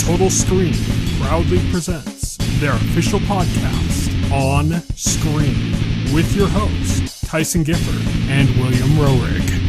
Total Screen proudly presents their official podcast, On Screen, with your hosts, Tyson Gifford and William Roerig.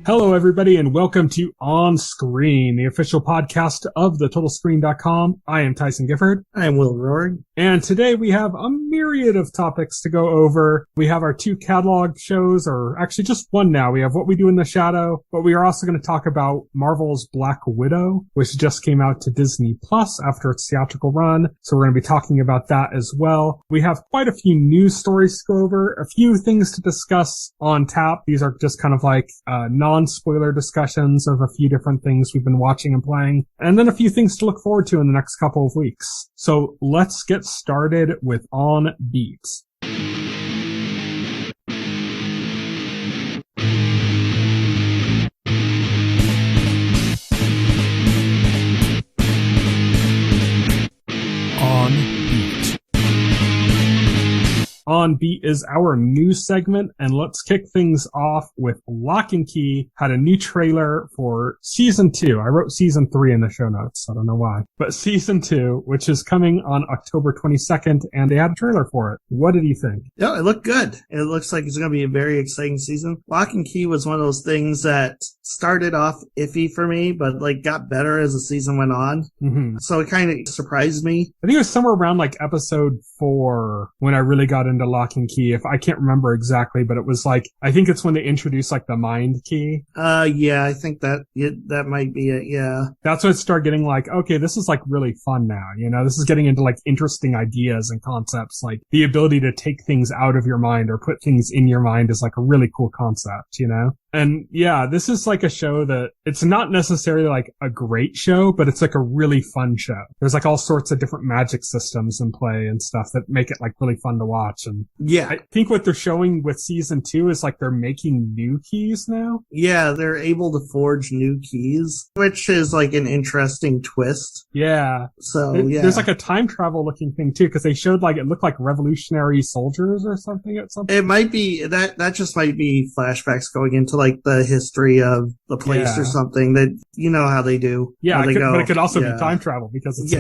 Hello, everybody, and welcome to On Screen, the official podcast of TheTotalScreen.com. I am Tyson Gifford. I am Will Roerig. And today we have a myriad of topics to go over. We have our two catalog shows, or actually just one now. We have What We Do in the Shadow, but we are also going to talk about Marvel's Black Widow, which just came out to Disney Plus after its theatrical run. So we're going to be talking about that as well. We have quite a few news stories to go over, a few things to discuss on tap. These are just kind of like non-spoiler discussions of a few different things we've been watching and playing, and then a few things to look forward to in the next couple of weeks. So let's get started with On Beat. On Beat. On Beat is our news segment, and let's kick things off with Locke Key had a new trailer for Season 2. I wrote Season 3 in the show notes, I don't know why. But Season 2, which is coming on October 22nd, and they had a trailer for it. What did you think? Yeah, it looked good. It looks like it's going to be a very exciting season. Locke Key was one of those things that started off iffy for me, but got better as the season went on. Mm-hmm. So it kind of surprised me. I think it was somewhere around episode 4 when I really got into Locke Key. If I can't remember exactly, but it was I think it's when they introduced the mind key. Yeah, I think that might be it. Yeah. That's when it started getting okay, this is really fun now. This is getting into interesting ideas and concepts. The ability to take things out of your mind or put things in your mind is a really cool concept, And yeah, this is a show that it's not necessarily a great show, but it's a really fun show. There's all sorts of different magic systems in play and stuff that make it really fun to watch. And yeah, I think what they're showing with Season 2 is they're making new keys now. Yeah, they're able to forge new keys, which is an interesting twist. Yeah. So yeah, there's a time travel looking thing too, because they showed it looked like revolutionary soldiers or something at some point. It might be that just might be flashbacks going into the history of the place or something that how they do. Yeah, but it could also be time travel because it's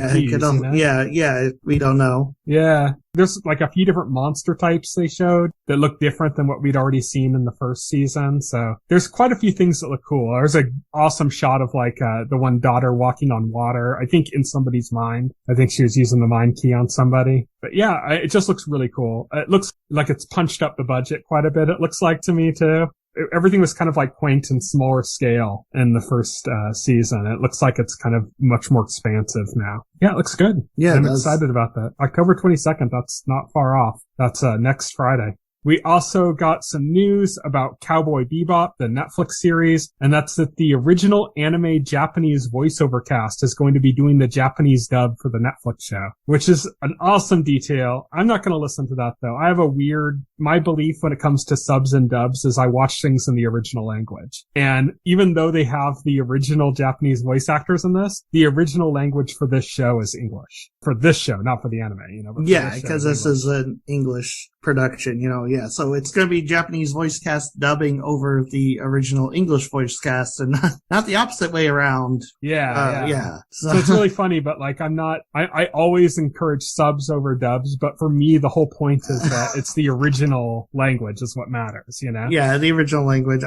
we don't know. Yeah. There's a few different monster types they showed that look different than what we'd already seen in the first season. So there's quite a few things that look cool. There's an awesome shot of the one daughter walking on water, I think in somebody's mind. I think she was using the mind key on somebody. But yeah, it just looks really cool. It looks like it's punched up the budget quite a bit, it looks like to me too. Everything was kind of quaint and smaller scale in the first season. It looks like it's kind of much more expansive now. Yeah, it looks good. Yeah, I'm excited about that. October 22nd, that's not far off. That's next Friday. We also got some news about Cowboy Bebop, the Netflix series, and that's that the original anime Japanese voiceover cast is going to be doing the Japanese dub for the Netflix show, which is an awesome detail. I'm not going to listen to that though. I have my belief when it comes to subs and dubs is I watch things in the original language. And even though they have the original Japanese voice actors in this, the original language for this show is English. For this show, not for the anime, But yeah, because this is an English production, yeah. So it's going to be Japanese voice cast dubbing over the original English voice cast and not the opposite way around. Yeah. So it's really funny, but I always encourage subs over dubs, but for me, the whole point is that it's the original language is what matters, Yeah, the original language.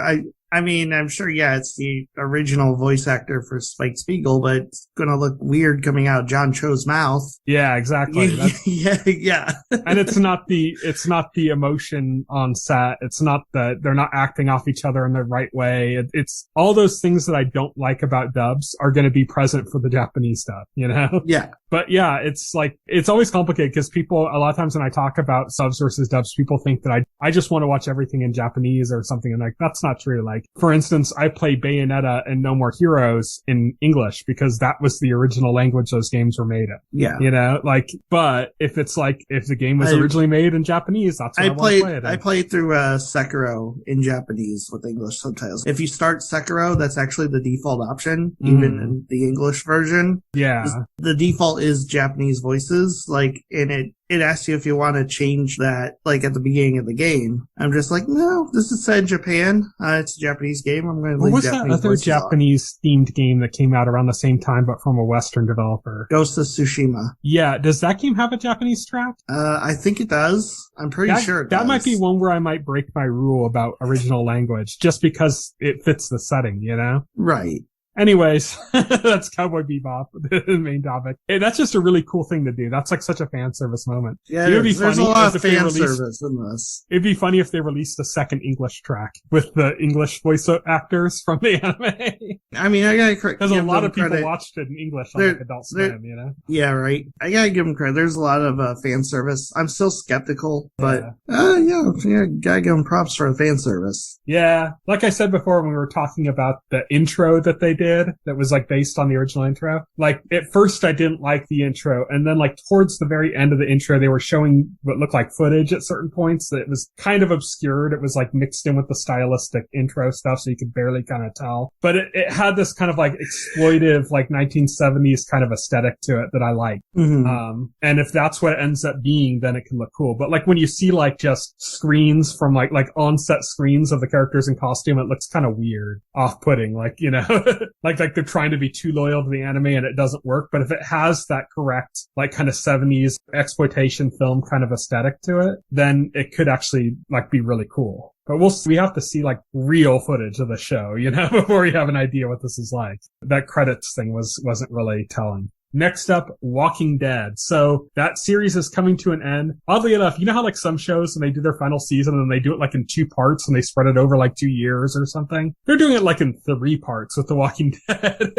I mean, I'm sure, it's the original voice actor for Spike Spiegel, but it's gonna look weird coming out of John Cho's mouth. Yeah, exactly. Yeah. And it's not the emotion on set. It's not they're not acting off each other in the right way. It's all those things that I don't like about dubs are gonna be present for the Japanese stuff, Yeah. But yeah, it's always complicated because people, a lot of times when I talk about subs versus dubs, people think that I just want to watch everything in Japanese or something. And that's not true. Like, for instance, I play Bayonetta and No More Heroes in English because that was the original language those games were made in. Yeah. You know, like, but if it's like, if the game was originally made in Japanese, that's what I want to play it in. I played through Sekiro in Japanese with English subtitles. If you start Sekiro, that's actually the default option, even in the English version. Yeah. The default is Japanese voices, like, and it asks you if you want to change that, like, at the beginning of the game. I'm just like, no, this is set in Japan. It's a Japanese game. I'm going to leave Japanese voices. What was that other Japanese themed game that came out around the same time, but from a Western developer? Ghost of Tsushima. Yeah. Does that game have a Japanese track? I think it does. I'm pretty sure it does. That might be one where I might break my rule about original language, just because it fits the setting, you know? Right. Anyways, that's Cowboy Bebop, the main topic. Hey, that's just a really cool thing to do. That's like such a fan service moment. Yeah, there's a lot of fan service in this. It'd be funny if they released a second English track with the English voice actors from the anime. I mean, I gotta because a lot of people watched it in English on like Adult Swim, you know? Yeah, right. I gotta give them credit. There's a lot of fan service. I'm still skeptical, but yeah, gotta give them props for the fan service. Yeah, like I said before when we were talking about the intro that they did that was like based on the original intro. Like at first I didn't like the intro, and then like towards the very end of the intro they were showing what looked like footage at certain points that was kind of obscured. It was like mixed in with the stylistic intro stuff so you could barely kind of tell. But it had this kind of like exploitive like 1970s kind of aesthetic to it that I like. Mm-hmm. And if that's what it ends up being, then it can look cool. But like when you see like just screens from like on-set screens of the characters in costume, it looks kind of weird, off-putting, like, you know, like they're trying to be too loyal to the anime and it doesn't work. But if it has that correct, like kind of 70s exploitation film kind of aesthetic to it, then it could actually like be really cool. But we have to see like real footage of the show, you know, before we have an idea what this is like. That credits thing wasn't really telling. Next up, Walking Dead. So that series is coming to an end. Oddly enough, you know how like some shows when they do their final season and they do it like in 2 parts and they spread it over like 2 years or something? They're doing it like in 3 parts with The Walking Dead.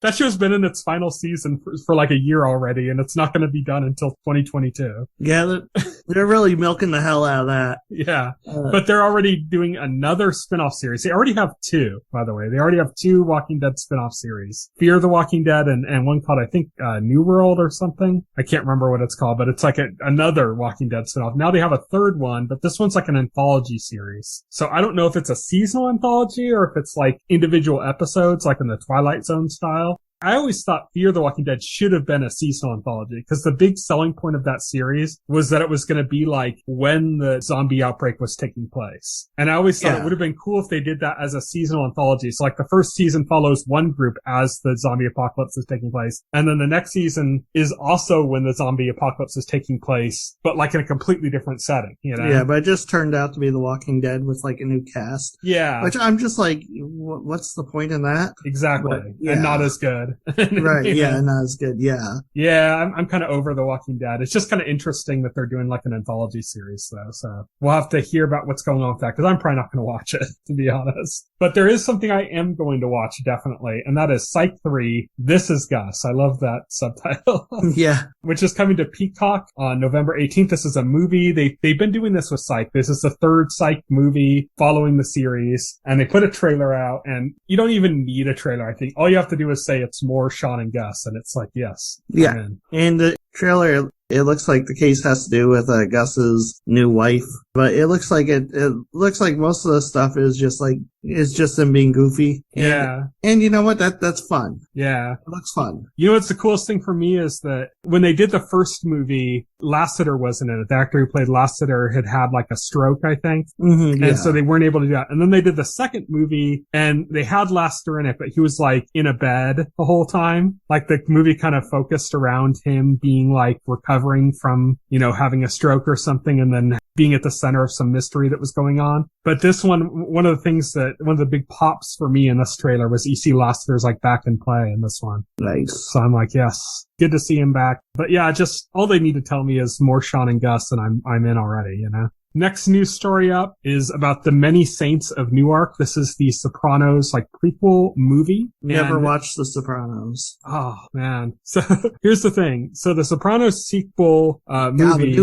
That show's been in its final season for like a year already, and it's not going to be done until 2022. Yeah, they're really milking the hell out of that. Yeah, but they're already doing another spin-off series. They already have 2, by the way. They already have 2 Walking Dead spin-off series. Fear the Walking Dead and one called, I think, New World or something. I can't remember what it's called, but it's like another Walking Dead spinoff. Now they have a 3rd one, but this one's like an anthology series. So I don't know if it's a seasonal anthology or if it's like individual episodes, like in the Twilight Zone style. I always thought Fear the Walking Dead should have been a seasonal anthology because the big selling point of that series was that it was going to be like when the zombie outbreak was taking place. And I always thought it would have been cool if they did that as a seasonal anthology. So like the first season follows one group as the zombie apocalypse is taking place. And then the next season is also when the zombie apocalypse is taking place, but like in a completely different setting, you know? Yeah, but it just turned out to be The Walking Dead with like a new cast. Yeah. Which I'm just like, what's the point in that? Exactly. But, and not as good. Right, yeah, not as good, yeah. Yeah, I'm kind of over The Walking Dead. It's just kind of interesting that they're doing like an anthology series, though, so we'll have to hear about what's going on with that, because I'm probably not going to watch it, to be honest. But there is something I am going to watch, definitely, and that is Psych 3, This Is Gus. I love that subtitle. Yeah. Which is coming to Peacock on November 18th. This is a movie. They've been doing this with Psych. This is the 3rd Psych movie following the series, and they put a trailer out, and you don't even need a trailer, I think. All you have to do is say it's more Sean and Gus, and it's like, yes. Yeah. And the trailer, it looks like the case has to do with Gus's new wife, but it looks like it looks like most of the stuff is just them being goofy. And you know what? That's fun. Yeah. It looks fun. You know what's the coolest thing for me is that when they did the first movie, Lassiter wasn't in it. The actor who played Lassiter had like a stroke, I think. Mm-hmm, and so they weren't able to do that. And then they did the second movie and they had Lassiter in it, but he was like in a bed the whole time. Like the movie kind of focused around him being like recovering from, you know, having a stroke or something, and then being at the center of some mystery that was going on. But this one of the big pops for me in this trailer was you see Lassiter's like back in play in this one. Nice. So I'm like, yes, good to see him back. But yeah, just all they need to tell me is more Sean and Gus, and I'm in already, you know? Next news story up is about the Many Saints of Newark. This is the Sopranos prequel movie. Never watched The Sopranos. Oh man. So here's the thing. So the Sopranos sequel movie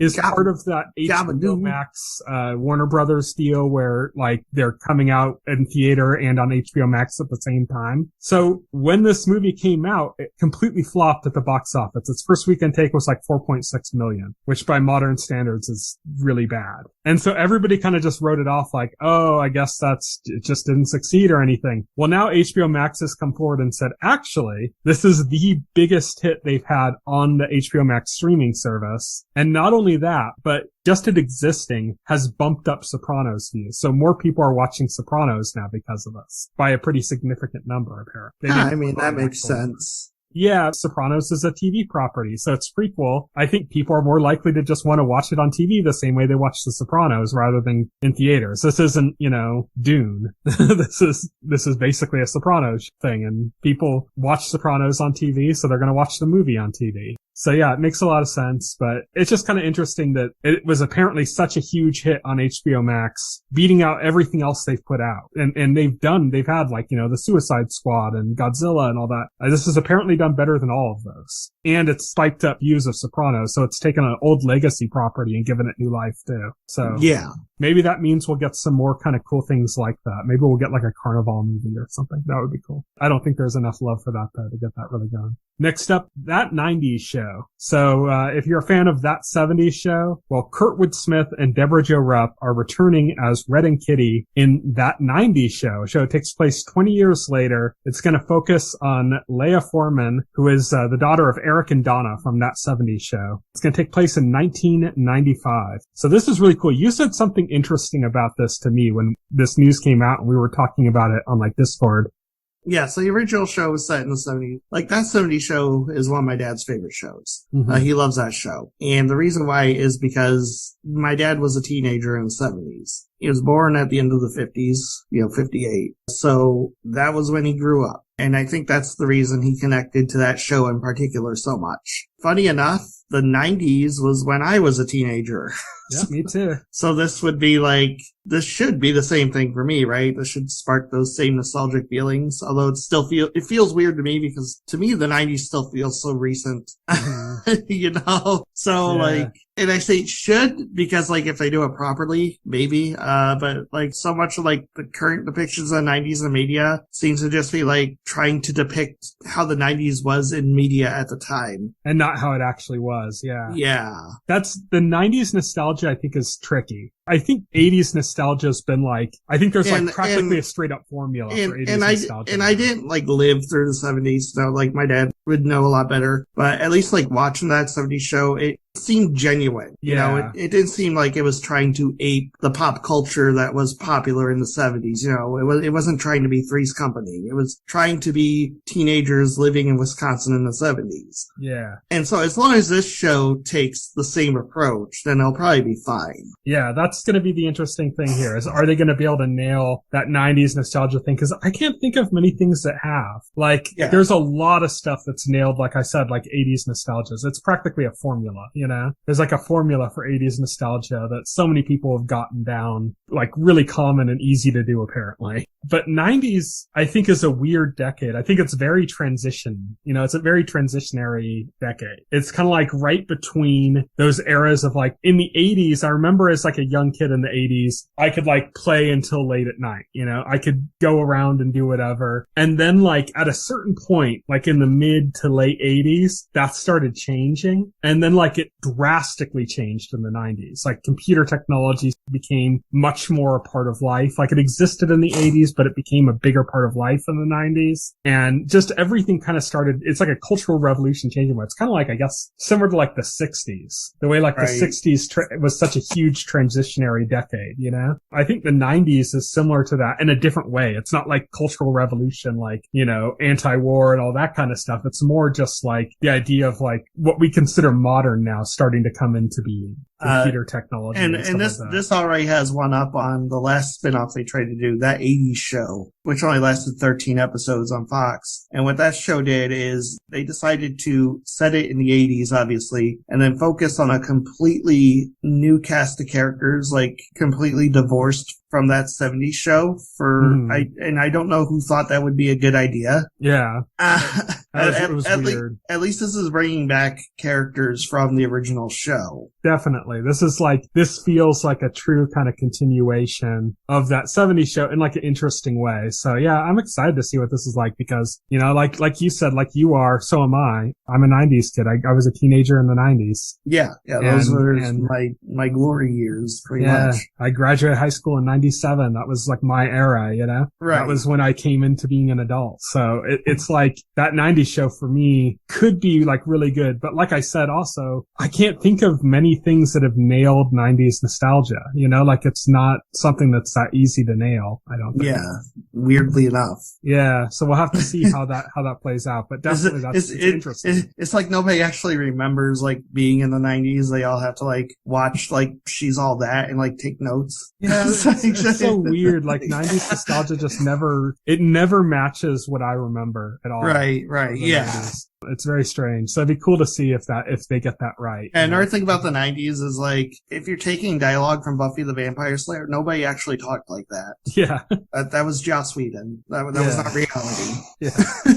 is part of that HBO Max Warner Brothers deal where they're coming out in theater and on HBO Max at the same time. So when this movie came out, it completely flopped at the box office. Its first weekend take was 4.6 million, which by modern standards is really bad. And so everybody kind of just wrote it off oh, I guess it just didn't succeed or anything. Well, now HBO Max has come forward and said, actually, this is the biggest hit they've had on the HBO Max streaming service. And not only that, but just it existing has bumped up Sopranos views. So more people are watching Sopranos now because of this by a pretty significant number, apparently. I mean, that makes sense. Yeah, Sopranos is a TV property, so it's prequel. I think people are more likely to just want to watch it on TV the same way they watch The Sopranos rather than in theaters. This isn't, Dune. This is basically a Sopranos thing, and people watch Sopranos on TV, so they're going to watch the movie on TV. So yeah, it makes a lot of sense, but it's just kind of interesting that it was apparently such a huge hit on HBO Max, beating out everything else they've put out. And they've had the Suicide Squad and Godzilla and all that. This has apparently done better than all of those. And it's spiked up views of Sopranos, so it's taken an old legacy property and given it new life too. So yeah. Maybe that means we'll get some more kind of cool things like that. Maybe we'll get a Carnival movie or something. That would be cool. I don't think there's enough love for that though to get that really going. Next up, That 90s Show. So, if you're a fan of That 70s Show, well, Kurtwood Smith and Deborah Jo Rupp are returning as Red and Kitty in That 90s Show. Show takes place 20 years later. It's going to focus on Leia Foreman, who is the daughter of Eric and Donna from That 70s Show. It's going to take place in 1995. So this is really cool. You said something interesting about this to me when this news came out and we were talking about it on Discord. Yeah, so the original show was set in the 70s. That 70s show is one of my dad's favorite shows. Mm-hmm. He loves that show. And the reason why is because my dad was a teenager in the 70s. He was born at the end of the 50s, 58. So that was when he grew up. And I think that's the reason he connected to that show in particular so much. Funny enough, the 90s was when I was a teenager. Yeah, me too. So this would be this should be the same thing for me, right? This should spark those same nostalgic feelings. Although it feels weird to me because to me the 90s still feels so recent. Mm-hmm. So yeah. And I say it should because if they do it properly, maybe. But so much of the current depictions of the 90s in media seems to just be trying to depict how the 90s was in media at the time. And not how it actually was, yeah. Yeah. That's the 90s nostalgia I think is tricky. I think 80s nostalgia has been I think there's practically a straight up formula for 80s nostalgia. And I didn't live through the 70s, so my dad would know a lot better. But at least watching that 70s show, it seemed genuine. Yeah. It didn't seem like it was trying to ape the pop culture that was popular in the 70s. It wasn't trying to be Three's Company. It was trying to be teenagers living in Wisconsin in the 70s. Yeah. And so as long as this show takes the same approach, then it'll probably be fine. Yeah, that's going to be the interesting thing here is are they going to be able to nail that 90s nostalgia thing? Because I can't think of many things that have. There's a lot of stuff that's nailed, like I said, 80s nostalgia. It's practically a formula. There's a formula for 80s nostalgia that so many people have gotten down, really common and easy to do apparently. But 90s, I think, is a weird decade. I think it's very transition. It's a very transitionary decade. It's kind of right between those eras of in the 80s, I remember as a young kid in the 80s, I could play until late at night. I could go around and do whatever. And then at a certain point, in the mid to late 80s, that started changing. And then it drastically changed in the 90s. Computer technology became much more a part of life. It existed in the 80s, but it became a bigger part of life in the 90s. And just everything kind of started, it's a cultural revolution changing. It's kind of I guess, similar to the 60s. The way the 60s was such a huge transitionary decade, I think the 90s is similar to that in a different way. It's not cultural revolution, anti-war and all that kind of stuff. It's more just the idea of what we consider modern now starting to come into being. Computer technology. And this this already has one up on the last spinoff they tried to do, that 80s show, which only lasted 13 episodes on Fox. And what that show did is they decided to set it in the 80s, obviously, and then focus on a completely new cast of characters, like completely divorced from that 70s show I don't know who thought that would be a good idea. Yeah. It was weird. At least this is bringing back characters from the original show. Definitely. This feels like a true kind of continuation of that 70s show in like an interesting way. So yeah, I'm excited to see what this is like because, you know, like you said, like you are, so am I. I'm a 90s kid. I was a teenager in the 90s. Yeah. Those were my glory years, pretty much. I graduated high school in 97. That was like my era, you know? Right. That was when I came into being an adult. So it's like that 90s show for me could be like really good. But like I said, also, I can't think of many things that have nailed 90s nostalgia, you know, like it's not something that's that easy to nail, I don't think. Yeah. Weirdly enough. Yeah. So we'll have to see how that plays out. But definitely it's interesting. It's like nobody actually remembers like being in the 90s. They all have to like watch like She's All That and like take notes. Yeah. It's so weird. Like 90s nostalgia just never matches what I remember at all. Right. Yeah. 90s. It's very strange. So it'd be cool to see if they get that right. And another thing about the 90s is like, if you're taking dialogue from Buffy the Vampire Slayer, nobody actually talked like that. Yeah. That was Joss Whedon. That was not reality. Yeah.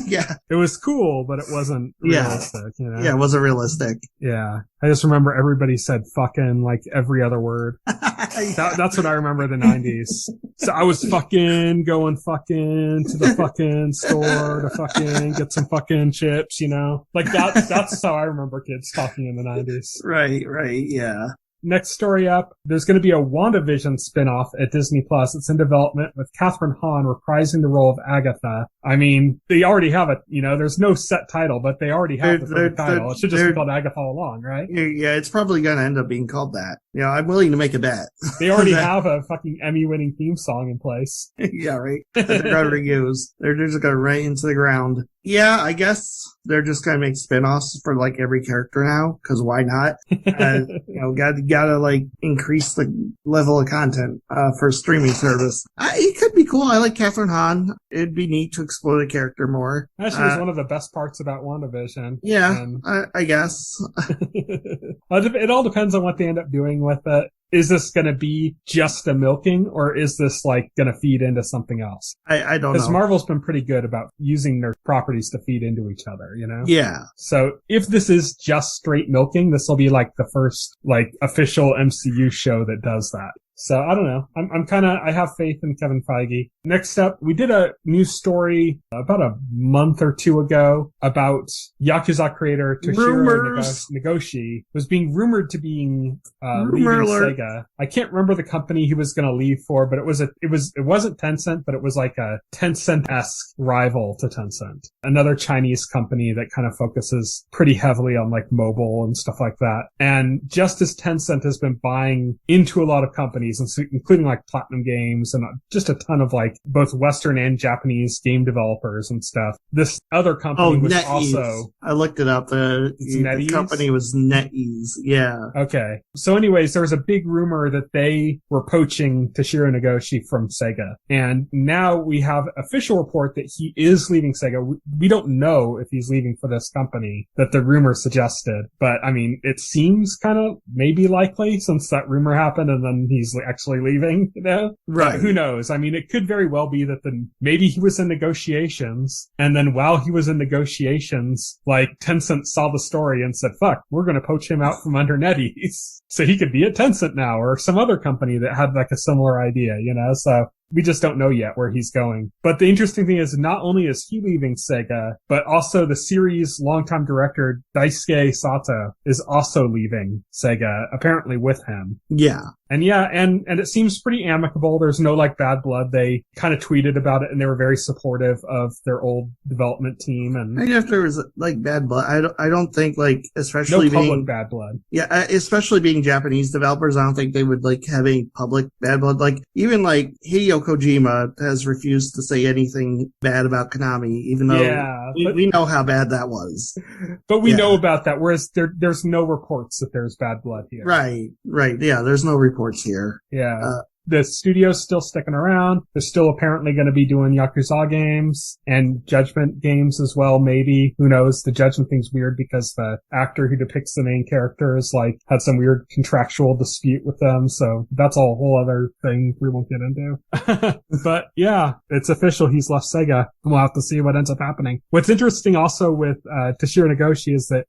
Yeah. It was cool, but it wasn't realistic, you know? Yeah, it wasn't realistic. Yeah. I just remember everybody said fucking like every other word. That's what I remember the 90s. So I was fucking going fucking to the fucking store to fucking get some fucking chips, you know? Like that's how I remember kids talking in the 90s. Right, yeah. Next story up, there's going to be a WandaVision spinoff at Disney Plus. It's in development with Kathryn Hahn reprising the role of Agatha. I mean, they already have it, you know, there's no set title, but they already have the title. It should just be called Agatha all along, right? Yeah, it's probably going to end up being called that. You know, I'm willing to make a bet. They already have a fucking Emmy-winning theme song in place. Yeah, right. They're going to reuse. They're just going to run into the ground. Yeah, I guess they're just going to make spin-offs for like every character now, because why not? You know, gotta like increase the level of content for a streaming service. It could be cool. I like Kathryn Hahn. It'd be neat to explore the character more. That was one of the best parts about WandaVision. Yeah, I guess. It all depends on what they end up doing with it. Is this going to be just a milking, or is this like going to feed into something else? I don't know. Because Marvel's been pretty good about using their properties to feed into each other, you know? Yeah. So if this is just straight milking, this will be like the first like official MCU show that does that. So I don't know. I have faith in Kevin Feige. Next up, we did a news story about a month or two ago about Yakuza creator Toshiro Nagoshi was being rumored to being leaving Sega. I can't remember the company he was going to leave for, but it wasn't Tencent, but it was like a Tencent-esque rival to Tencent. Another Chinese company that kind of focuses pretty heavily on like mobile and stuff like that. And just as Tencent has been buying into a lot of companies, including like Platinum Games and just a ton of like both Western and Japanese game developers and stuff. This other company was NetEase. Also... I looked it up. The company was NetEase. Yeah. Okay. So anyways, there was a big rumor that they were poaching Toshiro Nagoshi from Sega. And now we have official report that he is leaving Sega. We don't know if he's leaving for this company that the rumor suggested. But I mean, it seems kind of maybe likely since that rumor happened and then he's actually leaving, you know? Right. Who knows? I mean, it could very well be that maybe he was in negotiations, and then while he was in negotiations, like Tencent saw the story and said, fuck, we're going to poach him out from under NetEase. So he could be at Tencent now, or some other company that had like a similar idea, you know? So we just don't know yet where he's going. But the interesting thing is not only is he leaving Sega, but also the series' longtime director, Daisuke Sato, is also leaving Sega, apparently with him. Yeah. And yeah, and it seems pretty amicable. There's no like bad blood. They kind of tweeted about it and they were very supportive of their old development team. And I if there was like bad blood, I don't think like, especially no public being bad blood. Yeah, especially being Japanese developers, I don't think they would like have any public bad blood. Like even like Hideo Hideo Kojima has refused to say anything bad about Konami, even though we know how bad that was. But we know about that, whereas there's no reports that there's bad blood here. Right. Yeah, there's no reports here. Yeah. The studio's still sticking around. They're still apparently going to be doing Yakuza games and Judgment games as well, maybe. Who knows? The Judgment thing's weird because the actor who depicts the main characters, had some weird contractual dispute with them. So that's a whole other thing we won't get into. But yeah, it's official. He's left Sega. We'll have to see what ends up happening. What's interesting also with, Toshiro Nagoshi is that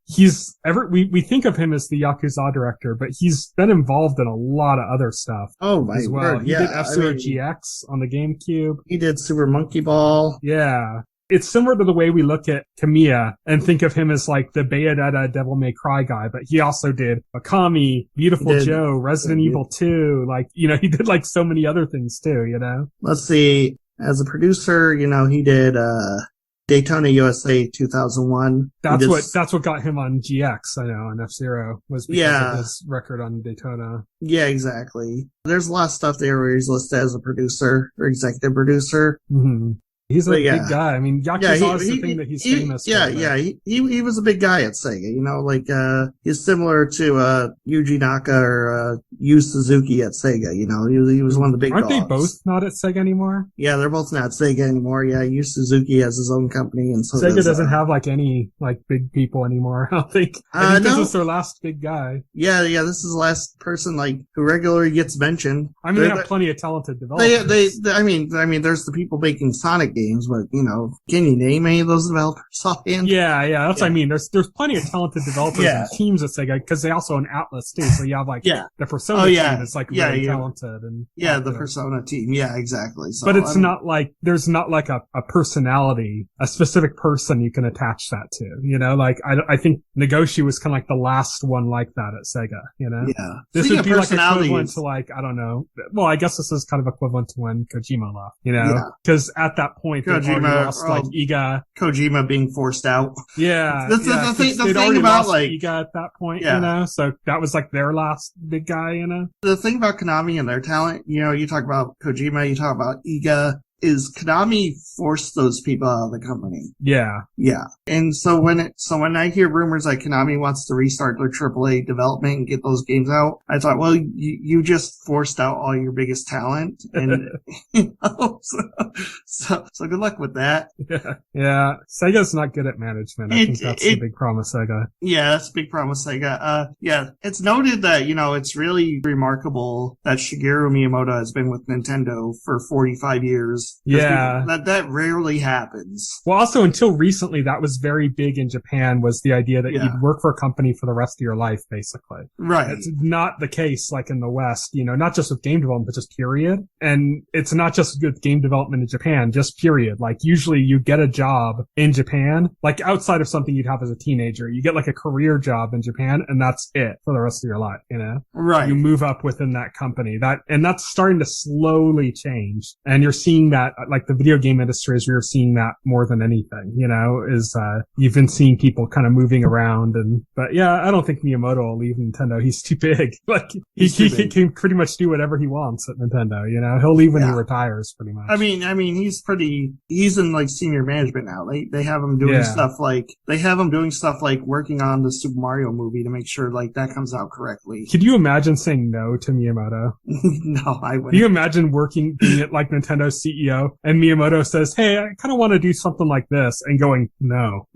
we think of him as the Yakuza director, but he's been involved in a lot of other stuff. Oh my word. He did F-Zero GX on the GameCube. He did Super Monkey Ball. Yeah. It's similar to the way we look at Kamiya and think of him as like the Bayonetta Devil May Cry guy, but he also did Akami, Beautiful Joe, Resident Evil 2. He did so many other things too, Let's see. As a producer, he did, Daytona USA 2001. That's what got him on GX, I know, on F-Zero, was because of his record on Daytona. Yeah, exactly. There's a lot of stuff there where he's listed as a producer or executive producer. Mm-hmm. He's a big guy. I mean, Yakuza is the thing that he's famous for. Yeah. He was a big guy at Sega, he's similar to, Yuji Naka or, Yu Suzuki at Sega, he was one of the big dogs. Aren't they both not at Sega anymore? Yeah, they're both not at Sega anymore. Yeah, Yu Suzuki has his own company and so Sega doesn't have any big people anymore, I don't think. I think this is their last big guy. Yeah, this is the last person who regularly gets mentioned. I mean, they have plenty of talented developers. I mean, there's the people making Sonic games, but can you name any of those developers offhand? Yeah, that's what I mean. There's plenty of talented developers and teams at Sega because they also own Atlas too. So you have the Persona team is really talented and the Persona team. Yeah, exactly. So, but it's not there's not a personality, a specific person you can attach that to. I think Nagoshi was kind of the last one like that at Sega. Yeah. This would be equivalent to I don't know. Well, I guess this is kind of equivalent to when Kojima left. Because at that point, Kojima lost, Iga. Kojima being forced out. Yeah. The thing about Iga at that point, so that was their last big guy, The thing about Konami and their talent, you talk about Kojima, you talk about Iga, is Konami forced those people out of the company. Yeah. Yeah. And so when I hear rumors Konami wants to restart their AAA development and get those games out, I thought, well, you just forced out all your biggest talent. And, so good luck with that. Yeah. Sega's not good at management. I think that's the big problem with Sega. Yeah, that's a big problem with Sega. It's noted that, it's really remarkable that Shigeru Miyamoto has been with Nintendo for 45 years. Yeah. That rarely happens. Well, also until recently, that was very big in Japan, was the idea that you'd work for a company for the rest of your life, basically. Right. It's not the case in the West, not just with game development, but just period. And it's not just with game development in Japan, just period. Usually you get a job in Japan, outside of something you'd have as a teenager, you get a career job in Japan, and that's it for the rest of your life, Right. You move up within that company. That's starting to slowly change. And you're seeing that, the video game industry is, we're seeing that more than anything, you've been seeing people kind of moving around but I don't think Miyamoto will leave Nintendo. He's too big. He can pretty much do whatever he wants at Nintendo, he'll leave when he retires pretty much. I mean, he's in senior management now. They have him doing stuff working on the Super Mario movie to make sure that comes out correctly. Could you imagine saying no to Miyamoto? No, I wouldn't. Can you imagine being at Nintendo's CEO and Miyamoto says, hey, I kind of want to do something like this, and going, no.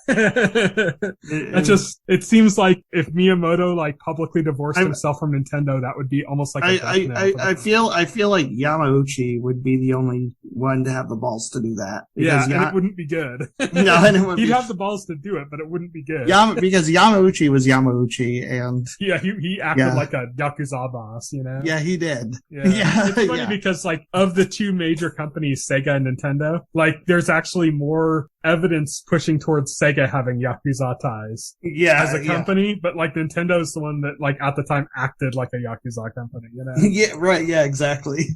It seems like if Miyamoto publicly divorced himself from Nintendo, that would be almost I feel like Yamauchi would be the only one to have the balls to do that. And it wouldn't be good. No, and it wouldn't he'd have the balls to do it, but it wouldn't be good. Because Yamauchi was Yamauchi, and he acted like a Yakuza boss, Yeah, he did. Yeah. It's funny because of the two major companies, Sega and Nintendo, there's actually more evidence pushing towards Sega having Yakuza ties as a company, but Nintendo's the one that at the time acted like a Yakuza company, Yeah, right, yeah, exactly.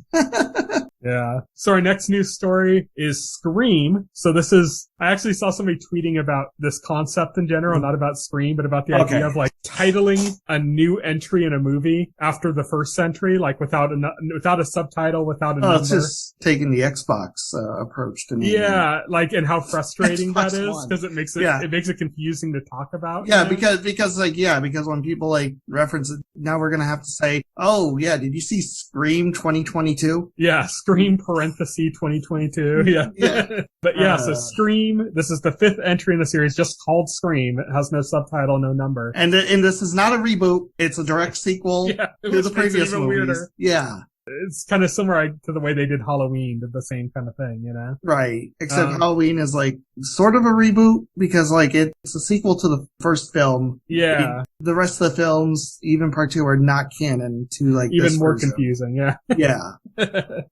Yeah. So our next news story is Scream. So this is, I actually saw somebody tweeting about this concept in general, not about Scream, but about the idea of like titling a new entry in a movie after the first entry, like without a subtitle, without a number. It's just taking the Xbox approach to me. Yeah, like, and how frustrating that is, because it makes it confusing to talk about. Yeah, because when people like reference it, now we're gonna have to say, oh yeah, did you see Scream 2022? Yeah, Scream parenthesis 2022. Yeah. But yeah, so Scream, this is the 5th entry in the series, just called Scream. It has no subtitle, no number. And this is not a reboot. It's a direct sequel to the previous movies. Weirder. Yeah. It's kind of similar to the way they did Halloween, did the same kind of thing, you know? Right. Except Halloween is like sort of a reboot because like it's a sequel to the first film. Yeah. The rest of the films, even part 2, are not canon to like even this more version. Confusing. Yeah. Yeah.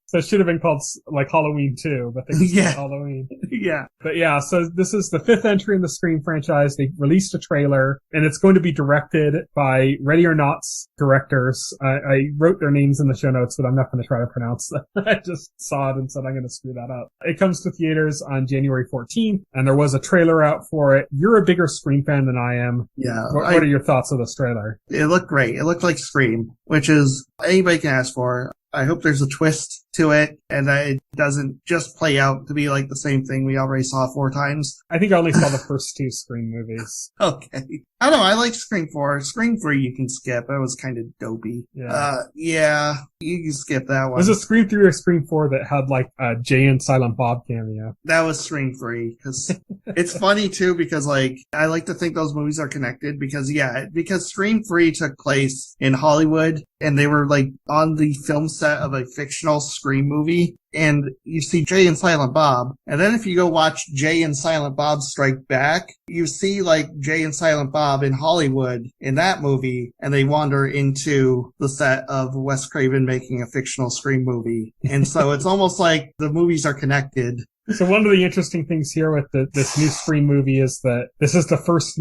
So it should have been called like Halloween 2, but they called Halloween. Yeah. But yeah, so this is the 5th entry in the Scream franchise. They released a trailer and it's going to be directed by Ready or Not's directors. I wrote their names in the show notes, but I'm not going to try to pronounce them. I just saw it and said I'm going to screw that up. It comes to theaters on January 14th, and there was a trailer out for it. You're a bigger Scream fan than I am. Yeah. What are your thoughts of this trailer? It looked great. It looked like Scream, which is anybody can ask for. I hope there's a twist to it and that it doesn't just play out to be like the same thing we already saw 4 times. I think I only saw the first 2 Scream movies. Okay. I don't know. I like Scream 4. Scream 3 you can skip. It was kind of dopey. Yeah. You can skip that one. Was it Scream 3 or Scream 4 that had like a Jay and Silent Bob cameo? That was Scream 3 because it's funny too because like I like to think those movies are connected because Scream 3 took place in Hollywood and they were like on the film set of a fictional Scream movie. And you see Jay and Silent Bob. And then if you go watch Jay and Silent Bob Strike Back, you see like Jay and Silent Bob in Hollywood in that movie. And they wander into the set of Wes Craven making a fictional Scream movie. And so it's almost like the movies are connected. So one of the interesting things here with this new Scream movie is that this is the first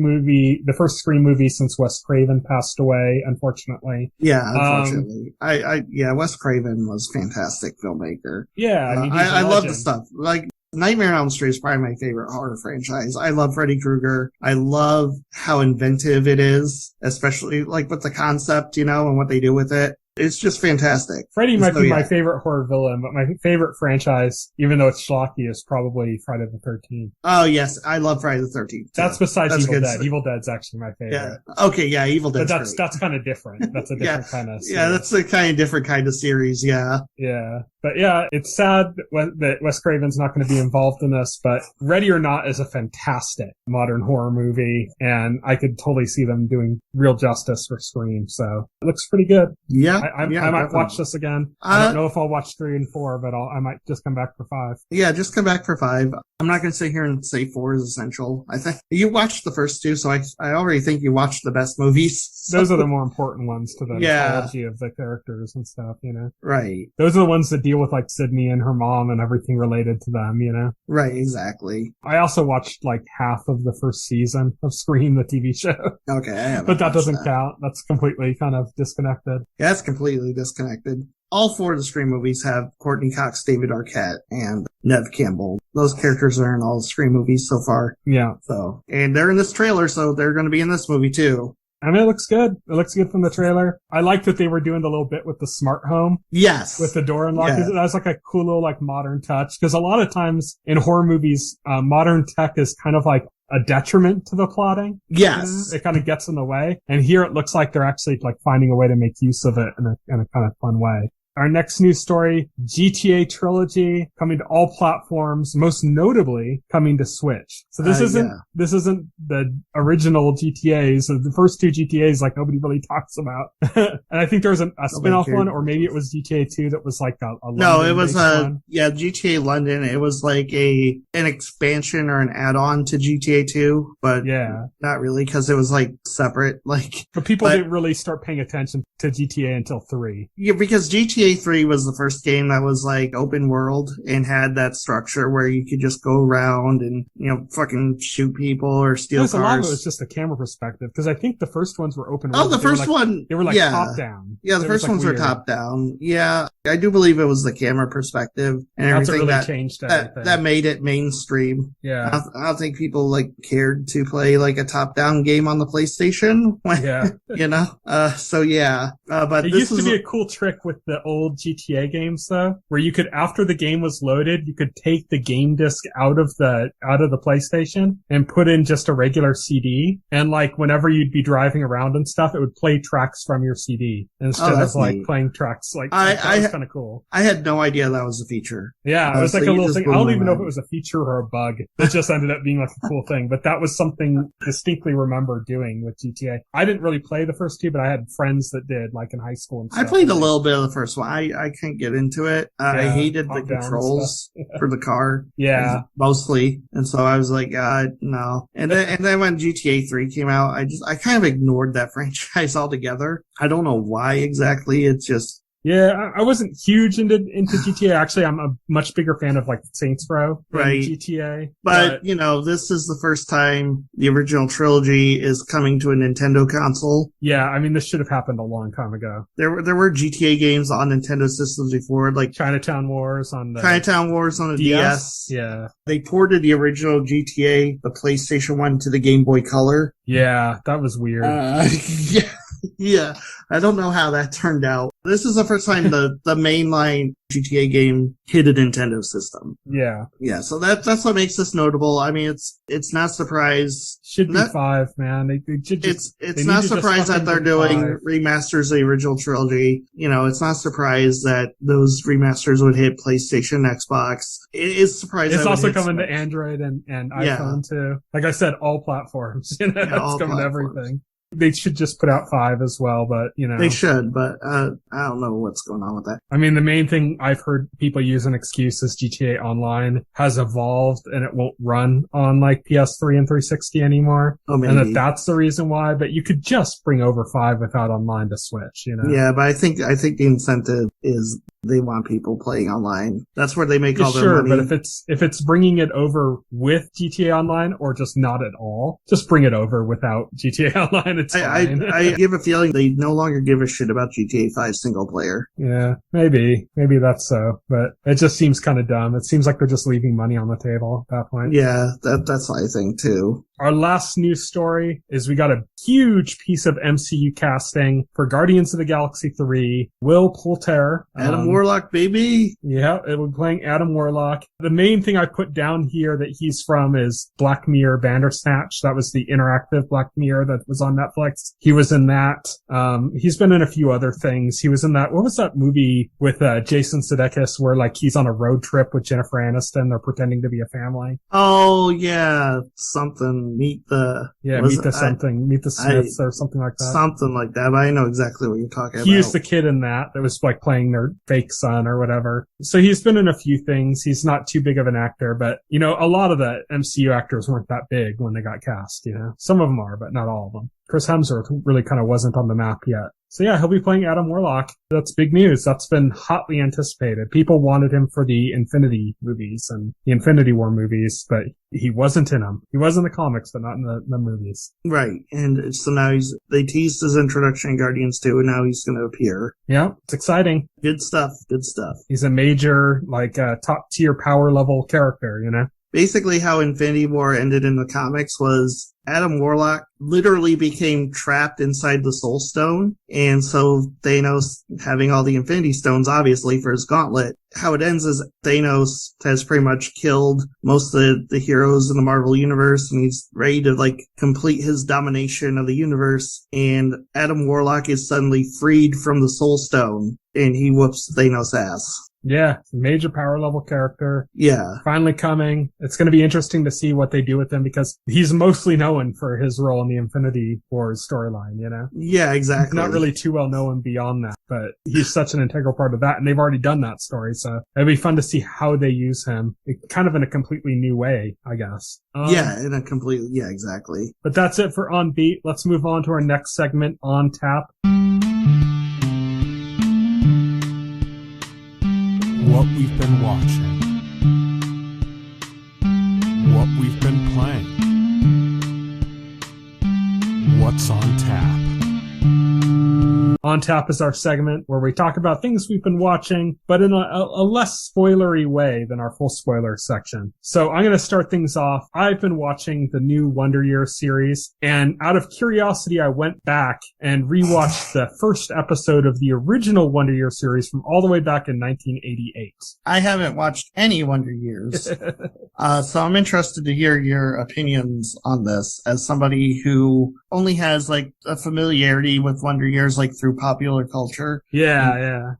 Scream movie since Wes Craven passed away, unfortunately. Yeah, unfortunately. Wes Craven was a fantastic filmmaker. Yeah, I mean, I love the stuff. Like, Nightmare on Elm Street is probably my favorite horror franchise. I love Freddy Krueger. I love how inventive it is, especially like with the concept, and what they do with it. It's just fantastic. Freddy might be my favorite horror villain, but my favorite franchise, even though it's schlocky, is probably Friday the 13th. Oh, yes. I love Friday the 13th. That's besides Evil Dead. Evil Dead's actually my favorite. Yeah. Okay, yeah, Evil Dead's But that's kind of different. That's a different kind of series. Yeah, that's a kind of different kind of series, yeah. Yeah. But yeah, it's sad that Wes Craven's not going to be involved in this, but Ready or Not is a fantastic modern horror movie, and I could totally see them doing real justice for Scream, so it looks pretty good. Yeah. I might watch this again. I don't know if I'll watch 3 and 4, but I might just come back for 5. Yeah, just come back for 5. I'm not going to sit here and say 4 is essential. I think you watched the first 2, so I already think you watched the best movies. So. Those are the more important ones to the mythology of the characters and stuff, Right. Those are the ones that deal with like Sydney and her mom and everything related to them, Right, exactly. I also watched like half of the first season of Scream, the TV show. Okay. But that doesn't count. That's completely kind of disconnected. Yeah, that's completely disconnected. All 4 of the Scream movies have Courtney Cox, David Arquette, and Neve Campbell. Those characters are in all the Scream movies so far. Yeah. So, and they're in this trailer, so they're going to be in this movie too. I mean, it looks good. It looks good from the trailer. I like that they were doing the little bit with the smart home. Yes. With the door unlock. Yeah. That was like a cool little like modern touch. Because a lot of times in horror movies, modern tech is kind of like a detriment to the plotting. Yes. It kind of gets in the way. And here it looks like they're actually like finding a way to make use of it in a kind of fun way. Our next news story, GTA Trilogy coming to all platforms, most notably coming to Switch. So this isn't the original GTAs. So the first 2 GTAs like nobody really talks about. And I think there was a spin-off one, or maybe it was GTA 2 that was like a no, it was GTA London. It was like an expansion or an add-on to GTA 2, but not really because it was like separate. But people didn't really start paying attention to GTA until 3. Yeah, because GTA GTA 3 was the first game that was like open world and had that structure where you could just go around and, fucking shoot people or steal cars. A lot of it was just a camera perspective, because I think the first ones were open world. Oh, the first they were yeah. top down. Yeah, the first ones were top down. Yeah, I do believe it was the camera perspective and everything really changed everything. That made it mainstream. Yeah. I don't think people cared to play a top down game on the PlayStation. Yeah. So yeah. But it used to be a cool trick with the old GTA games though, where you could, after the game was loaded, you could take the game disc out of the PlayStation and put in just a regular CD. And whenever you'd be driving around and stuff, it would play tracks from your CD instead of neat. Playing tracks. That was kind of cool. I had no idea that was a feature. Yeah, it was a little thing. I don't even know if it was a feature or a bug. It just ended up being a cool thing. But that was something distinctly remember doing with GTA. I didn't really play the first two, but I had friends that did, in high school and stuff. I played a little bit of the first one. I can't get into it. I hated the controls for the car. Yeah. Mostly. And so I was like, no. And then when GTA 3 came out, I kind of ignored that franchise altogether. I don't know why exactly. It's just... Yeah, I wasn't huge into GTA. Actually, I'm a much bigger fan of Saints Row than GTA. But, this is the first time the original trilogy is coming to a Nintendo console. Yeah, I mean, this should have happened a long time ago. There were GTA games on Nintendo systems before, Chinatown Wars on the DS. Yeah. They ported the original GTA, the PlayStation 1, to the Game Boy Color. Yeah, that was weird. Yeah. Yeah, I don't know how that turned out. This is the first time the mainline GTA game hit a Nintendo system. Yeah. Yeah, so that's what makes this notable. I mean, it's not surprise. Should be 5, man. It's not surprise that they're doing remasters of the original trilogy. It's not surprise that those remasters would hit PlayStation, Xbox. It's surprising. It's also coming to Android and iPhone too. Like I said, all platforms. It's coming to everything. They should just put out 5 as well, but, They should, but I don't know what's going on with that. I mean, the main thing I've heard people use an excuse is GTA Online has evolved and it won't run on, PS3 and 360 anymore. Oh, maybe. And that's the reason why, but you could just bring over 5 without Online to Switch, Yeah, but I think the incentive is they want people playing online. That's where they make all their money. But if it's bringing it over with GTA Online or just not at all, just bring it over without GTA Online. It's fine. I give a feeling they no longer give a shit about GTA 5 single player. Yeah, maybe that's so, but it just seems kind of dumb. It seems like they're just leaving money on the table at that point. Yeah, that's what I think too. Our last news story is we got a huge piece of MCU casting for Guardians of the Galaxy 3. Will Poulter. Adam Warlock, baby. Yeah, it will be playing Adam Warlock. The main thing I put down here that he's from is Black Mirror Bandersnatch. That was the interactive Black Mirror that was on Netflix. He was in that. He's been in a few other things. He was in that, what was that movie with Jason Sudeikis where he's on a road trip with Jennifer Aniston? They're pretending to be a family. Oh, yeah. Something. Meet the Smiths or something like that. Something like that, but I know exactly what you're talking about. He was the kid in that was playing their fake son or whatever. So he's been in a few things. He's not too big of an actor, but a lot of the MCU actors weren't that big when they got cast, Some of them are, but not all of them. Chris Hemsworth really kind of wasn't on the map yet. So yeah, he'll be playing Adam Warlock. That's big news. That's been hotly anticipated. People wanted him for the Infinity movies and the Infinity War movies, but he wasn't in them. He was in the comics, but not in the movies. Right. And so now they teased his introduction in Guardians 2, and now he's going to appear. Yeah, it's exciting. Good stuff. Good stuff. He's a major, top tier power level character, Basically how Infinity War ended in the comics was Adam Warlock literally became trapped inside the Soul Stone. And so Thanos, having all the Infinity Stones, obviously, for his gauntlet, how it ends is Thanos has pretty much killed most of the heroes in the Marvel Universe, and he's ready to, complete his domination of the universe. And Adam Warlock is suddenly freed from the Soul Stone, and he whoops Thanos' ass. Yeah, major power level character. Yeah. Finally coming. It's going to be interesting to see what they do with him because he's mostly known for his role in the Infinity Wars storyline, Yeah, exactly. Not really too well known beyond that, but he's such an integral part of that, and they've already done that story, so it'll be fun to see how they use him, kind of in a completely new way, I guess. Yeah, exactly. But that's it for On Beat. Let's move on to our next segment, On Tap. what we've been watching, what we've been playing, what's on tap. On Tap is our segment where we talk about things we've been watching, but in a less spoilery way than our full spoiler section. So I'm going to start things off. I've been watching the new Wonder Years series, and out of curiosity, I went back and rewatched the first episode of the original Wonder Years series from all the way back in 1988. I haven't watched any Wonder Years, so I'm interested to hear your opinions on this as somebody who only has like a familiarity with Wonder Years like through popular culture. Yeah.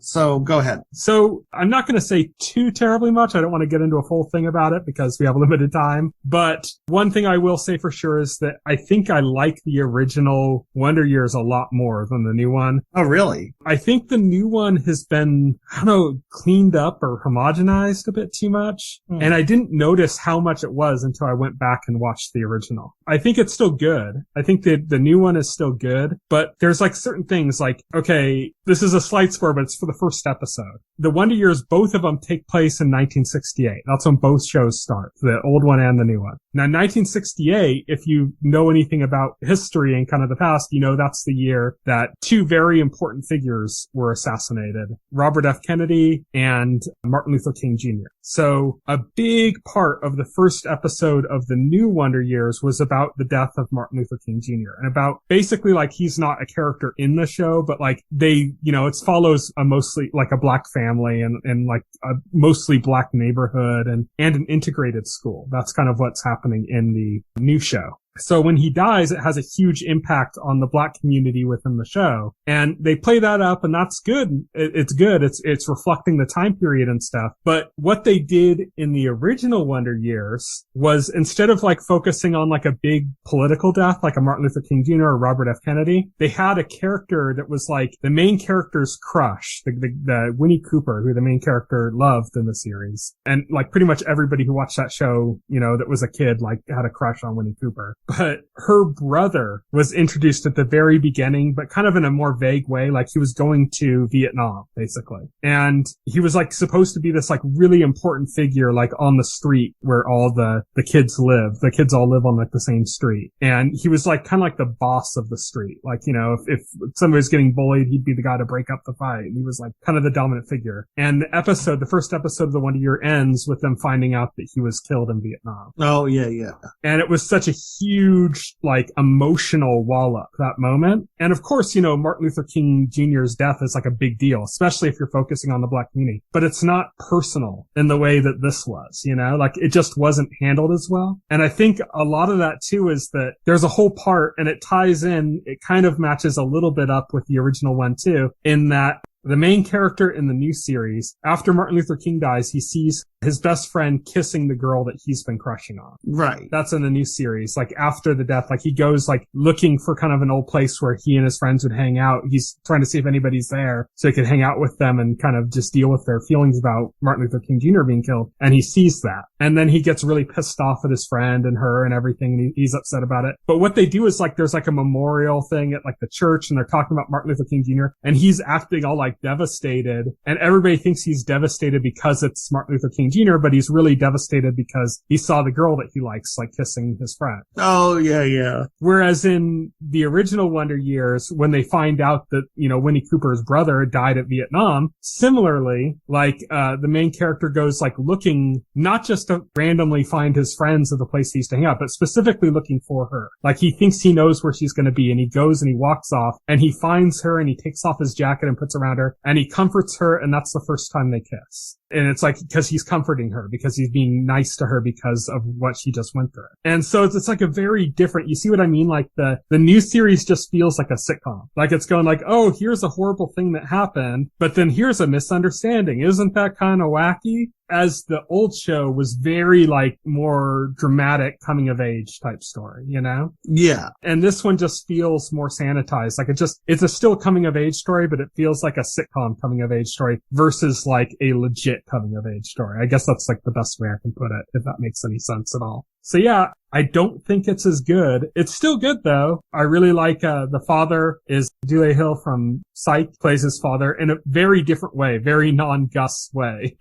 So go ahead. So I'm not going to say too terribly much. I don't want to get into a full thing about it because we have limited time. But one thing I will say for sure is that I think I like the original Wonder Years a lot more than the new one. Oh, really? I think the new one has been, I don't know, cleaned up or homogenized a bit too much. And I didn't notice how much it was until I went back and watched the original. I think it's still good. I think that the new one is still good, but there's like certain things like, okay, this is a slight spoiler, but it's for the first episode. The Wonder Years, both of them take place in 1968. That's when both shows start, the old one and the new one. Now, 1968, if you know anything about history and kind of the past, you know that's the year that two very important figures were assassinated, Robert F. Kennedy and Martin Luther King Jr. So a big part of the first episode of the new Wonder Years was about the death of Martin Luther King Jr. and about basically like he's not a character in the show, but like they, you know, it follows a mostly like a black family and like a mostly black neighborhood and an integrated school. That's kind of what's happening in the new show. So when he dies, it has a huge impact on the black community within the show. And they play that up, and that's good. It's good. It's reflecting the time period and stuff. But what they did in the original Wonder Years was instead of like focusing on like a big political death, like a Martin Luther King Jr. or Robert F. Kennedy, they had a character that was like the main character's crush, the Winnie Cooper, who the main character loved in the series. And like pretty much everybody who watched that show, you know, that was a kid, like had a crush on Winnie Cooper. But her brother was introduced at the very beginning, but kind of in a more vague way, like he was going to Vietnam, basically. And he was like supposed to be this like really important figure, like on the street where all the kids live. The kids all live on like the same street. And he was like kind of like the boss of the street. Like, you know, if somebody was getting bullied, he'd be the guy to break up the fight. And he was like kind of the dominant figure. And the first episode of the Wonder Year ends with them finding out that he was killed in Vietnam. Oh, yeah. And it was such a huge, like, emotional wallop, that moment. And of course, you know, Martin Luther King Jr.'s death is like a big deal, especially if you're focusing on the black community. But it's not personal in the way that this was, you know? Like, it just wasn't handled as well. And I think a lot of that, too, is that there's a whole part, and it ties in, it kind of matches a little bit up with the original one, too, in that the main character in the new series, after Martin Luther King dies, he sees his best friend kissing the girl that he's been crushing on. Right. That's in the new series. Like after the death, like he goes like looking for kind of an old place where he and his friends would hang out. He's trying to see if anybody's there so he could hang out with them and kind of just deal with their feelings about Martin Luther King Jr. being killed. And he sees that. And then he gets really pissed off at his friend and her and everything. And he's upset about it. But what they do is like, there's like a memorial thing at like the church and they're talking about Martin Luther King Jr. and he's acting all like devastated. And everybody thinks he's devastated because it's Martin Luther King Jr., but he's really devastated because he saw the girl that he likes, like kissing his friend. Oh, yeah. Whereas in the original Wonder Years, when they find out that, you know, Winnie Cooper's brother died at Vietnam, similarly, like, the main character goes like looking, not just to randomly find his friends at the place he used to hang out, but specifically looking for her. Like he thinks he knows where she's going to be and he goes and he walks off and he finds her and he takes off his jacket and puts around her and he comforts her and that's the first time they kiss. And it's like, because he's comforting her, because he's being nice to her because of what she just went through. And so it's like a very different, you see what I mean? Like the new series just feels like a sitcom. Like it's going like, oh, here's a horrible thing that happened, but then here's a misunderstanding. Isn't that kind of wacky? As the old show was very like more dramatic coming of age type story, you know? Yeah. And this one just feels more sanitized. Like it's a still coming of age story, but it feels like a sitcom coming of age story versus like a legit coming of age story. I guess that's like the best way I can put it, if that makes any sense at all. So yeah, I don't think it's as good. It's still good though. I really like, the father is Dule Hill from Psych, plays his father in a very different way, very non-Gus way.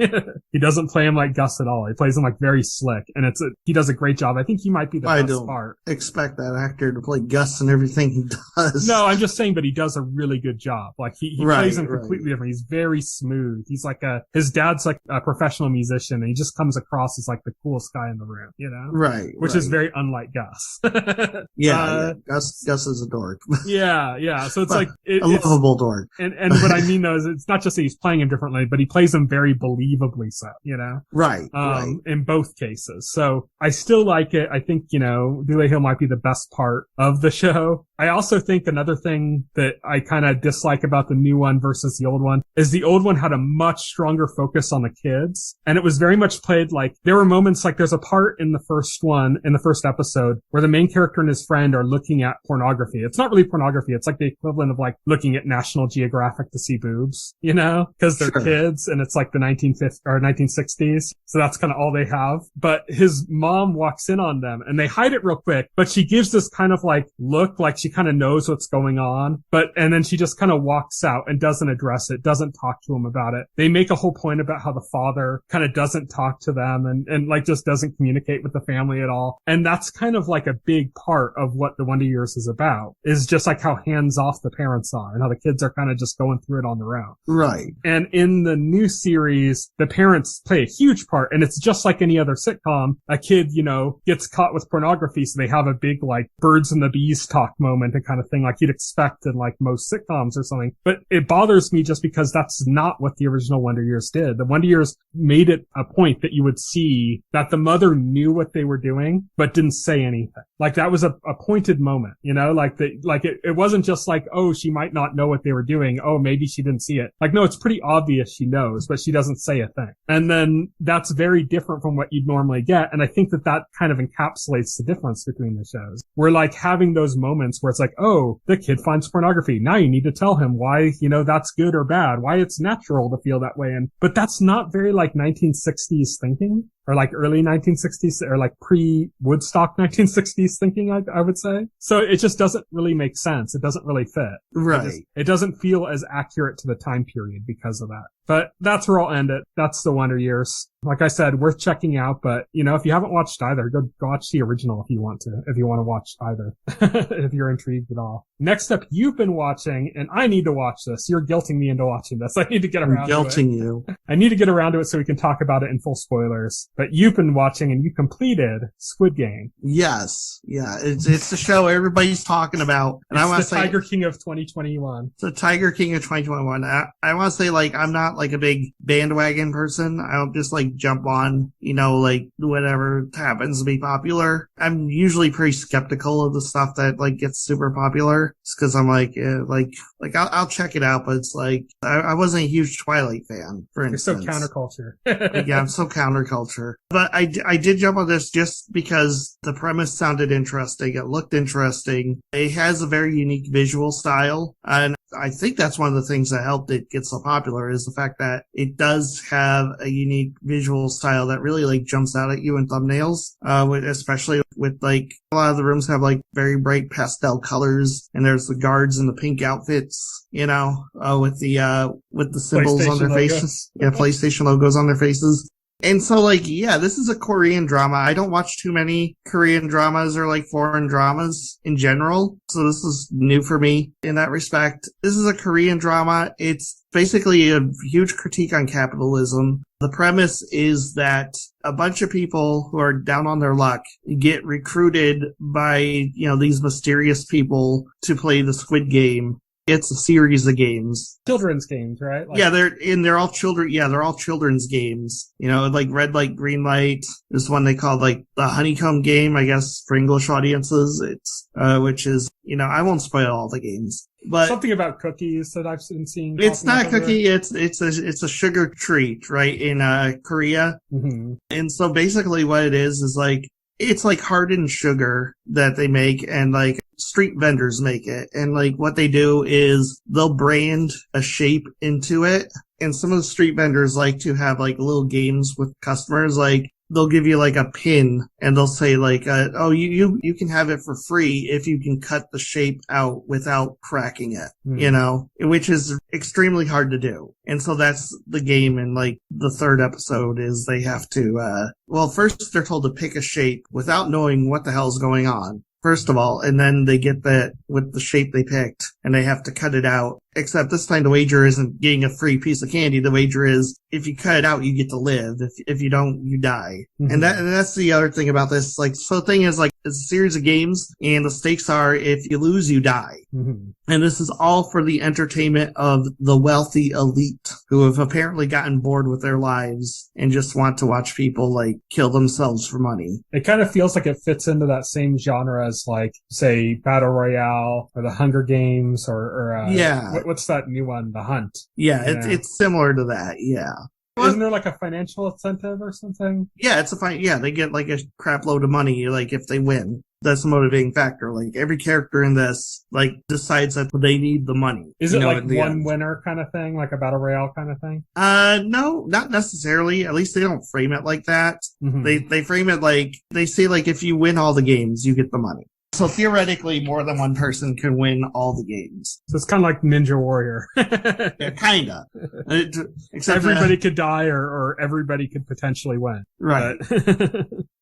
He doesn't play him like Gus at all. He plays him like very slick, and he does a great job. I think he might be the best part. I don't expect that actor to play Gus in everything he does. No, I'm just saying, but he does a really good job. Like he plays him completely different. He's very smooth. He's like his dad's like a professional musician, and he just comes across as like the coolest guy in the room, you know? Right. Which is very unlike Gus. Yeah. Gus is a dork. Yeah. So it's like a lovable dork. And what I mean though is it's not just that he's playing him differently, but he plays him very believably so, you know? Right. In both cases. So I still like it. I think, you know, Dule Hill might be the best part of the show. I also think another thing that I kind of dislike about the new one versus the old one is the old one had a much stronger focus on the kids. And it was very much played like there were moments like there's a part in the first episode where the main character and his friend are looking at pornography. It's not really pornography. It's like the equivalent of like looking at National Geographic to see boobs, you know, because they're kids and it's like the 1950s or 1960s. So that's kind of all they have. But his mom walks in on them and they hide it real quick, but she gives this kind of like look like she kind of knows what's going on. And then she just kind of walks out and doesn't address it, doesn't talk to him about it. They make a whole point about how the father kind of doesn't talk to them and like just doesn't communicate with the family at all. And that's kind of like a big part of what the Wonder Years is about, is just like how hands off the parents are and how the kids are kind of just going through it on their own. Right. And in the new series, the parents play a huge part, and it's just like any other sitcom. A kid, you know, gets caught with pornography, so they have a big like birds and the bees talk moment and kind of thing like you'd expect in like most sitcoms or something. But it bothers me just because that's not what the original Wonder Years did. The Wonder Years made it a point that you would see that the mother knew what they were doing, but didn't say anything. Like that was a pointed moment, you know, like it wasn't just like, oh, she might not know what they were doing. Oh, maybe she didn't see it. Like, no, it's pretty obvious she knows, but she doesn't say a thing. And then that's very different from what you'd normally get. And I think that kind of encapsulates the difference between the shows. We're like having those moments where it's like, oh, the kid finds pornography. Now you need to tell him why, you know, that's good or bad, why it's natural to feel that way. But that's not very like 1960s thinking. Or like early 1960s or like pre-Woodstock 1960s thinking, I would say. So it just doesn't really make sense. It doesn't really fit. Right. It doesn't feel as accurate to the time period because of that. But that's where I'll end it. That's the Wonder Years. Like I said, worth checking out. But, you know, if you haven't watched either, go watch the original if you want to watch either, if you're intrigued at all. Next up, you've been watching, and I need to watch this. You're guilting me into watching this. I need to get around to it. I'm guilting you. I need to get around to it so we can talk about it in full spoilers. But you've been watching and you completed Squid Game. Yes. Yeah. It's the show everybody's talking about. And I want to say Tiger King of 2021. The Tiger King of 2021. I want to say like, I'm not like a big bandwagon person. I don't just like jump on, you know, like whatever happens to be popular. I'm usually pretty skeptical of the stuff that like gets super popular. It's cause I'm like, I'll check it out, but it's like, I wasn't a huge Twilight fan, for instance. You're so counterculture. Yeah, I'm so counterculture. But I did jump on this just because the premise sounded interesting. It looked interesting. It has a very unique visual style. And I think that's one of the things that helped it get so popular is the fact that it does have a unique visual style that really like jumps out at you in thumbnails, especially with like a lot of the rooms have like very bright pastel colors, and there's the guards in the pink outfits, you know, with the symbols on their faces. Yeah, PlayStation logos on their faces. And so, like, yeah, this is a Korean drama. I don't watch too many Korean dramas or, like, foreign dramas in general. So this is new for me in that respect. This is a Korean drama. It's basically a huge critique on capitalism. The premise is that a bunch of people who are down on their luck get recruited by, you know, these mysterious people to play the Squid Game. It's a series of games. Children's games, right? Like, yeah, they're all children. Yeah, they're all children's games. You know, like red light, green light. There's one they call like the honeycomb game, I guess, for English audiences. It's, which is, you know, I won't spoil all the games. But something about cookies that I've been seeing. It's not a cookie. It's a sugar treat, right? In, Korea. Mm-hmm. And so basically what it is like, it's like hardened sugar that they make, and like street vendors make it. And like what they do is they'll brand a shape into it. And some of the street vendors like to have like little games with customers. Like they'll give you like a pin and they'll say like, oh, you can have it for free if you can cut the shape out without cracking it, you know, which is extremely hard to do. And so that's the game. And like the third episode is they have to, well, first they're told to pick a shape without knowing what the hell's going on. First of all, and then they get that with the shape they picked and they have to cut it out. Except this time the wager isn't getting a free piece of candy. The wager is if you cut it out, you get to live. If you don't, you die. And that's the other thing about this. Like, so the thing is like, it's a series of games and the stakes are if you lose, you die. And this is all for the entertainment of the wealthy elite who have apparently gotten bored with their lives and just want to watch people like kill themselves for money. It kind of feels like it fits into that same genre as like, say, Battle Royale or the Hunger Games or what's that new one? The Hunt. Yeah, it's similar to that. Yeah. Isn't there like a financial incentive or something? Yeah, they get like a crap load of money, like if they win. That's the motivating factor. Like every character in this, like decides that they need the money. Is it like one winner kind of thing? Like a Battle Royale kind of thing? No, not necessarily. At least they don't frame it like that. They frame it like, they say like if you win all the games, you get the money. So theoretically, more than one person can win all the games. So it's kind of like Ninja Warrior. Yeah, kinda. Except everybody could die or everybody could potentially win. Right.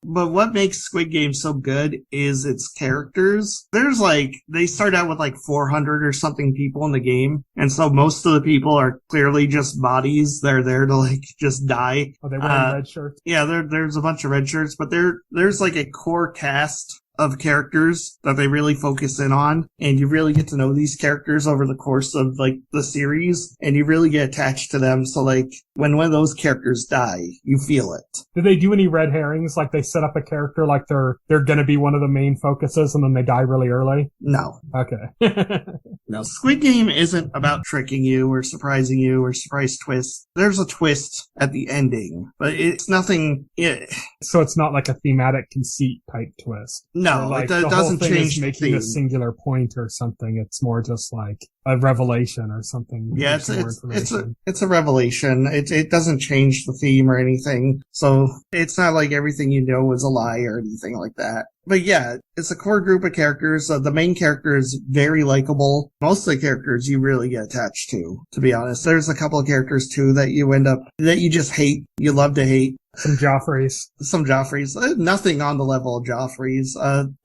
But what makes Squid Game so good is its characters. There's like, they start out with like 400 or something people in the game. And so most of the people are clearly just bodies. They're there to like just die. Oh, they wear red shirts? Yeah, there's a bunch of red shirts, but there's like a core cast of characters that they really focus in on, and you really get to know these characters over the course of like the series, and you really get attached to them. So like when one of those characters die, you feel it. Do they do any red herrings? Like they set up a character like they're gonna be one of the main focuses and then they die really early? No. Okay. No, Squid Game isn't about tricking you or surprising you or surprise twists. There's a twist at the ending, but it's nothing. So it's not like a thematic conceit type twist. No, like it doesn't change the making a singular point or something. It's more just like a revelation or something. Yeah, it's a revelation. It doesn't change the theme or anything. So it's not like everything you know is a lie or anything like that. But yeah, it's a core group of characters. The main character is very likable. Most of the characters you really get attached to be honest. There's a couple of characters too that you just hate. You love to hate. Some Joffreys. Nothing on the level of Joffreys.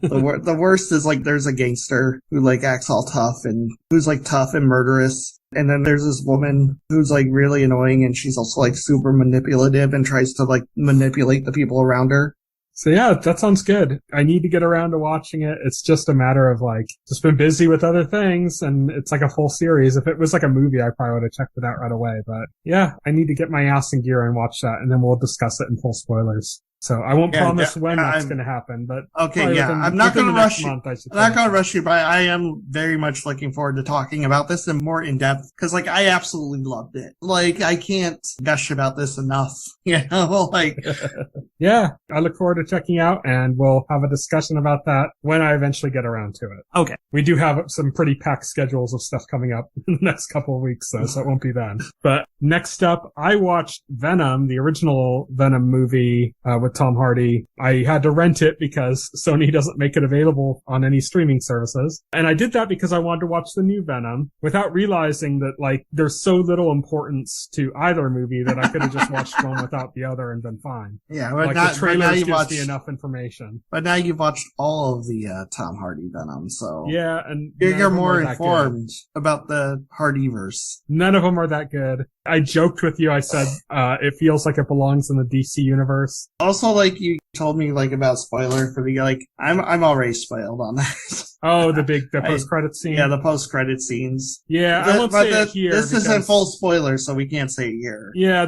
The worst is like there's a gangster who like acts all tough and who's like tough and murderous. And then there's this woman who's like really annoying and she's also like super manipulative and tries to like manipulate the people around her. So yeah, that sounds good. I need to get around to watching it. It's just a matter of like, just been busy with other things and it's like a full series. If it was like a movie, I probably would have checked it out right away. But yeah, I need to get my ass in gear and watch that and then we'll discuss it in full spoilers. So I won't promise when that's going to happen, but okay, yeah, I'm not going to rush you. I'm not going to rush you, but I am very much looking forward to talking about this and more in depth because, like, I absolutely loved it. Like, I can't gush about this enough. You know, like, yeah, I look forward to checking out, and we'll have a discussion about that when I eventually get around to it. Okay, we do have some pretty packed schedules of stuff coming up in the next couple of weeks, though, so it won't be then. But next up, I watched Venom, the original Venom movie with Tom Hardy. I had to rent it because Sony doesn't make it available on any streaming services. And I did that because I wanted to watch the new Venom without realizing that like there's so little importance to either movie that I could have just watched one without the other and been fine. Yeah, but like the trailers gives me enough information. But now you've watched all of the Tom Hardy Venom, so yeah, and you're more informed about the Hardyverse. None of them are that good. I joked with you. I said it feels like it belongs in the DC universe. Also, like you told me, like about spoiler for the like, I'm already spoiled on that. Oh, the post-credit scene? Yeah, the post-credit scenes. Yeah, I won't say it here. This isn't full spoiler, so we can't say it here. Yeah,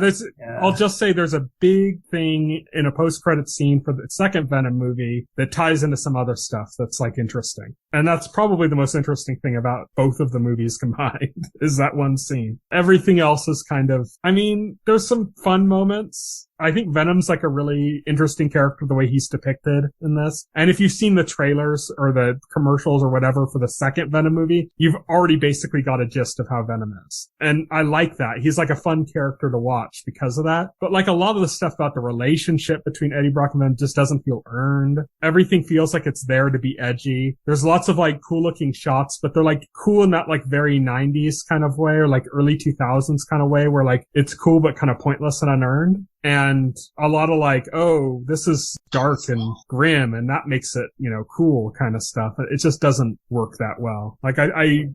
I'll just say there's a big thing in a post-credit scene for the second Venom movie that ties into some other stuff that's, like, interesting. And that's probably the most interesting thing about both of the movies combined, is that one scene. Everything else is kind of, I mean, there's some fun moments. I think Venom's like a really interesting character the way he's depicted in this. And if you've seen the trailers or the commercials or whatever for the second Venom movie, you've already basically got a gist of how Venom is. And I like that. He's like a fun character to watch because of that. But like a lot of the stuff about the relationship between Eddie Brock and Venom just doesn't feel earned. Everything feels like it's there to be edgy. There's lots of like cool looking shots, but they're like cool in that like very 90s kind of way or like early 2000s kind of way where like it's cool but kind of pointless and unearned. And a lot of like, oh, this is dark and grim and that makes it, you know, cool kind of stuff. It just doesn't work that well. Like I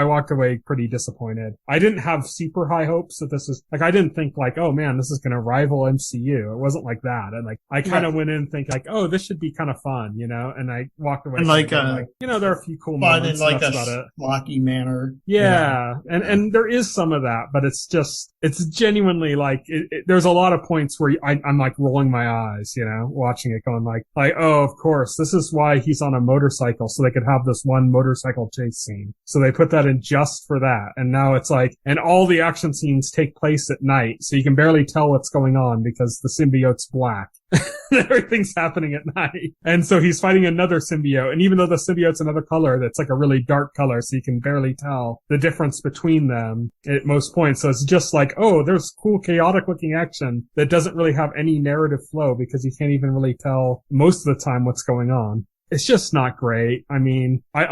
walked away pretty disappointed. I didn't have super high hopes that this is like, I didn't think like, oh man, this is going to rival MCU. It wasn't like that. And like, I kind of went in thinking like, oh, this should be kind of fun, you know, and I walked away and like, you know, there are a few cool moments. In like a schlocky manner. Yeah. And there is some of that, but it's just, it's genuinely like, there's a lot of points where I'm like rolling my eyes, you know, watching it going like, oh, of course, this is why he's on a motorcycle so they could have this one motorcycle chase scene. So they put that in just for that. And now it's like, and all the action scenes take place at night. So you can barely tell what's going on because the symbiote's black. Everything's happening at night. And so he's fighting another symbiote. And even though the symbiote's another color, that's like a really dark color, so you can barely tell the difference between them at most points. So it's just like, oh, there's cool, chaotic looking action that doesn't really have any narrative flow because you can't even really tell most of the time what's going on. It's just not great. I mean, I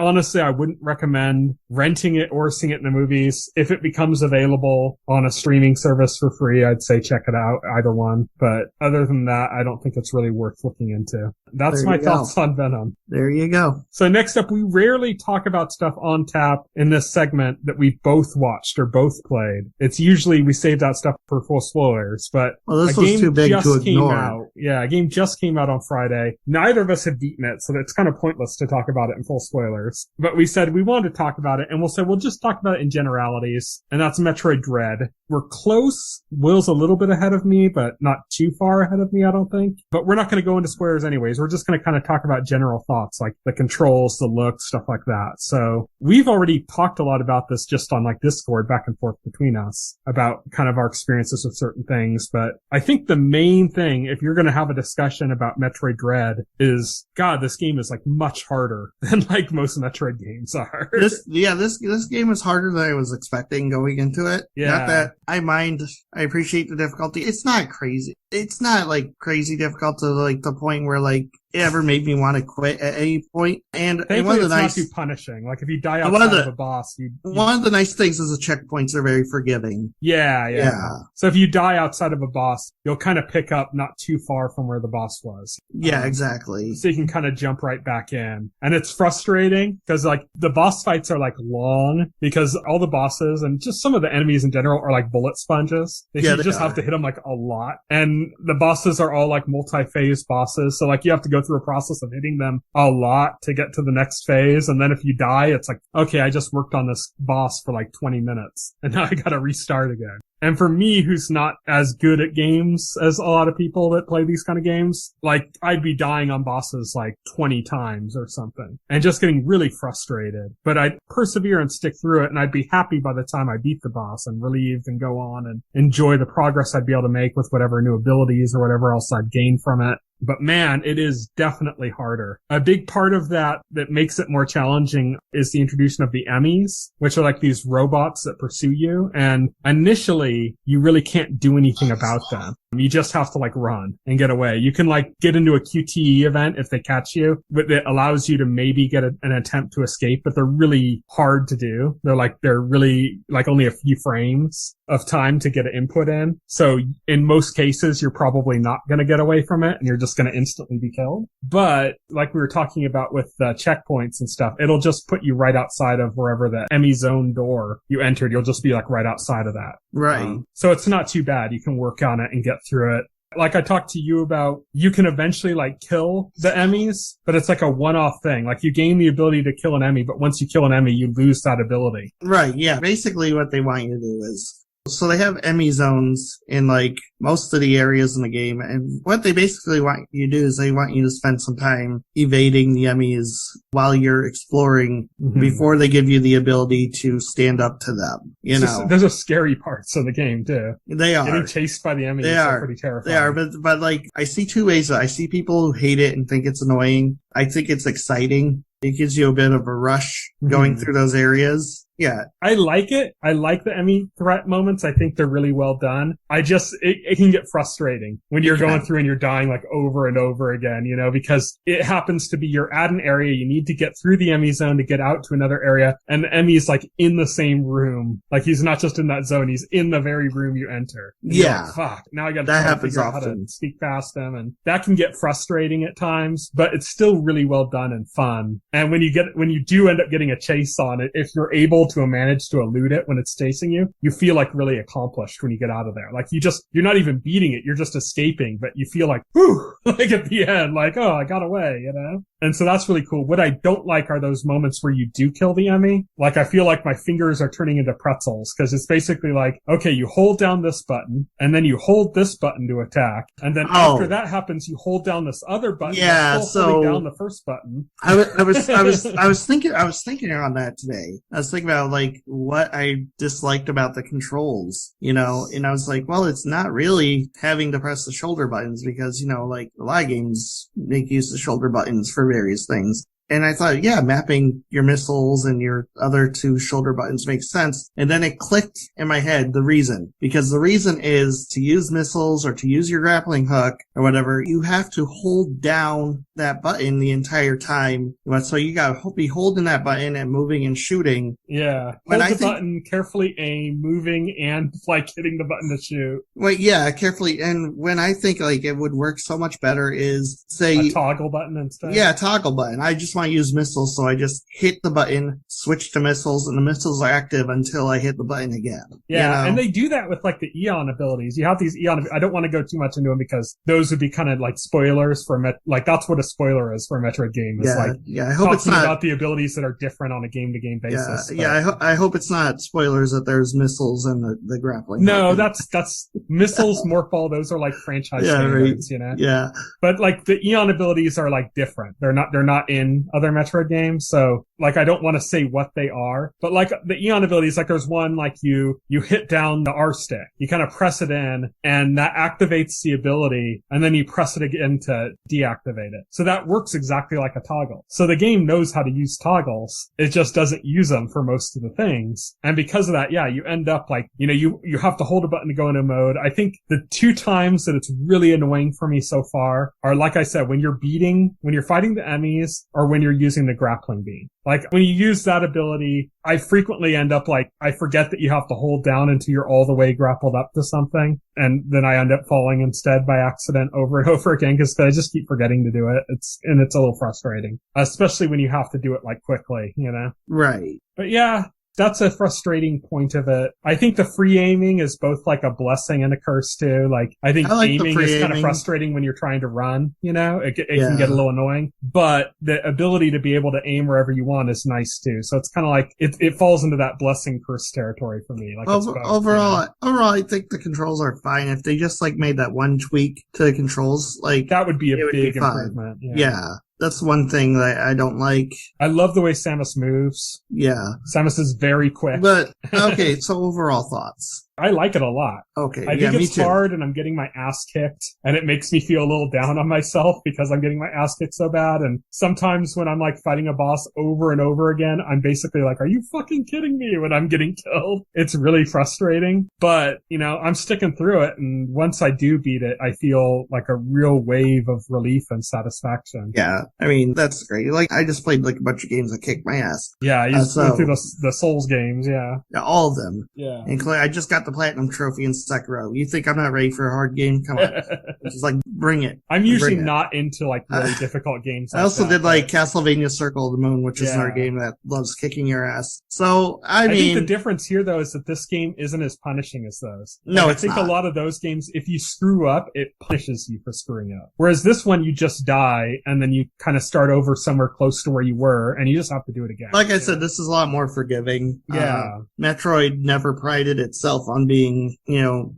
wouldn't recommend renting it or seeing it in the movies. If it becomes available on a streaming service for free, I'd say check it out, either one. But other than that, I don't think it's really worth looking into. That's my thoughts on Venom. There you go. So next up, we rarely talk about stuff on tap in this segment that we've both watched or both played. It's usually we save that stuff for full spoilers, but this was too big to ignore. A game just came out on Friday. Neither of us have beaten it, so it's kind of pointless to talk about it in full spoilers. But we said we wanted to talk about it, and we'll just talk about it in generalities, and that's Metroid Dread. We're close. Will's a little bit ahead of me, but not too far ahead of me, I don't think. But we're not going to go into spoilers anyways. We're just going to kind of talk about general thoughts, like the controls, the look, stuff like that. So we've already talked a lot about this just on like Discord back and forth between us about kind of our experiences with certain things. But I think the main thing, if you're going to have a discussion about Metroid Dread, is, God, this game is like much harder than like most Metroid games are. This game is harder than I was expecting going into it. Yeah. Not that I appreciate the difficulty. It's not crazy. It's not like crazy difficult to like the point where like it ever made me want to quit at any point. And one of the not too punishing. Like if you die outside of a boss, one of the nice things is the checkpoints are very forgiving. Yeah. So if you die outside of a boss, you'll kind of pick up not too far from where the boss was. Yeah, exactly. So you can kind of jump right back in. And it's frustrating because like the boss fights are like long because all the bosses and just some of the enemies in general are like bullet sponges. They just have to hit them like a lot. And the bosses are all like multi-phase bosses. So like you have to go through a process of hitting them a lot to get to the next phase. And then if you die, it's like, okay, I just worked on this boss for like 20 minutes and now I gotta restart again. And for me, who's not as good at games as a lot of people that play these kind of games, like I'd be dying on bosses like 20 times or something and just getting really frustrated. But I'd persevere and stick through it, and I'd be happy by the time I beat the boss and relieved and go on and enjoy the progress I'd be able to make with whatever new abilities or whatever else I'd gain from it. But man, it is definitely harder. A big part of that makes it more challenging is the introduction of the Emmys, which are like these robots that pursue you. And initially, you really can't do anything about them. You just have to like run and get away. You can like get into a QTE event if they catch you, but it allows you to maybe get an attempt to escape, but they're really hard to do. They're really like only a few frames of time to get an input in. So in most cases, you're probably not going to get away from it and you're just going to instantly be killed. But like we were talking about with checkpoints and stuff, it'll just put you right outside of wherever the Emmy zone door you entered. You'll just be like right outside of that. Right. So it's not too bad. You can work on it and get through it. Like I talked to you about, you can eventually like kill the Emmys, but it's like a one-off thing. Like you gain the ability to kill an Emmy, but once you kill an Emmy, you lose that ability. Right, yeah. Basically what they want you to do is So they have Emmy zones in like most of the areas in the game, and what they basically want you to do is they want you to spend some time evading the Emmys while you're exploring before they give you the ability to stand up to them. You know, those are scary parts of the game too. They are. Getting chased by the Emmys are pretty terrifying. They are, but like I see two ways. I see people who hate it and think it's annoying. I think it's exciting. It gives you a bit of a rush going through those areas. Yeah. I like it. I like the Emmy threat moments. I think they're really well done. It can get frustrating when you're going through and you're dying like over and over again, you know, because it happens to be you're at an area, you need to get through the Emmy zone to get out to another area, and the Emmy's like in the same room. Like he's not just in that zone, he's in the very room you enter. Yeah. Fuck. Now I gotta figure out how to sneak past him, and that can get frustrating at times, but it's still really well done and fun. And when you do end up getting a chase on it, if you're able to manage to elude it when it's chasing you, you feel like really accomplished when you get out of there. Like you're not even beating it, you're just escaping, but you feel like, whew, like at the end, like, oh, I got away, you know? And so that's really cool. What I don't like are those moments where you do kill the Emmy. Like I feel like my fingers are turning into pretzels, because it's basically like, okay, you hold down this button, and then you hold this button to attack, and then after that happens, you hold down this other button. Yeah, so holding down the first button. I was thinking on that today. I was thinking about like what I disliked about the controls, you know, and I was like, well, it's not really having to press the shoulder buttons, because, you know, like a lot of games make use of shoulder buttons for various things. And I thought, yeah, mapping your missiles and your other two shoulder buttons makes sense. And then it clicked in my head, the reason. Because the reason is to use missiles or to use your grappling hook or whatever, you have to hold down that button the entire time. So you gotta be holding that button and moving and shooting. Yeah. Hold the button, carefully aim, moving, and like hitting the button to shoot. Well, yeah, carefully. And when I think like it would work so much better is, say, a toggle button instead. Yeah, toggle button. I just want to use missiles, so I just hit the button, switch to missiles, and the missiles are active until I hit the button again. Yeah, you know? And they do that with like the Eon abilities. You have these Eon. I don't want to go too much into them because those would be kind of like spoilers for like that's what a spoiler is for a Metroid game. It's I hope it's not about the abilities that are different on a game-to-game basis. I hope it's not spoilers that there's missiles and the grappling. No, that's missiles, Morphball. Those are like franchise standards, you know. Yeah, but like the Eon abilities are like different. They're not in other Metroid games, so like I don't want to say what they are, but like the Eon abilities, like there's one like you hit down the R stick, you kind of press it in, and that activates the ability, and then you press it again to deactivate it. So that works exactly like a toggle. So the game knows how to use toggles, it just doesn't use them for most of the things. And because of that, yeah, you end up like, you know, you have to hold a button to go into mode. I think the two times that it's really annoying for me so far are, like I said, when you're fighting the Emmys, or when you're using the grappling beam. Like when you use that ability, I frequently end up like, I forget that you have to hold down until you're all the way grappled up to something. And then I end up falling instead by accident over and over again, because I just keep forgetting to do it. It's a little frustrating, especially when you have to do it like quickly, you know? Right. But yeah, that's a frustrating point of it. I think the free aiming is both like a blessing and a curse too. Like I think aiming is kind of frustrating when you're trying to run, you know, it can get a little annoying, but the ability to be able to aim wherever you want is nice too. So it's kind of like it falls into that blessing curse territory for me. Like overall, I think the controls are fine. If they just like made that one tweak to the controls, like that would be a big improvement. Yeah. That's one thing that I don't like. I love the way Samus moves. Yeah. Samus is very quick. But, okay, so overall thoughts. I like it a lot. Okay. I think it's hard and I'm getting my ass kicked, and it makes me feel a little down on myself because I'm getting my ass kicked so bad. And sometimes when I'm like fighting a boss over and over again, I'm basically like, are you fucking kidding me when I'm getting killed? It's really frustrating, but you know, I'm sticking through it. And once I do beat it, I feel like a real wave of relief and satisfaction. Yeah. I mean, that's great. Like I just played like a bunch of games that kicked my ass. Yeah. You just went through the Souls games. Yeah. All of them. Yeah. And I just got the platinum trophy in Sekiro. You think I'm not ready for a hard game? Come on. Just like, bring it. I'm usually not into like really difficult games. I also did like Castlevania Circle of the Moon, which is another game that loves kicking your ass. So, I mean, think the difference here though is that this game isn't as punishing as those. No, I think a lot of those games, if you screw up, it punishes you for screwing up. Whereas this one, you just die and then you kind of start over somewhere close to where you were and you just have to do it again. Like I said, this is a lot more forgiving. Yeah. Metroid never prided itself on being,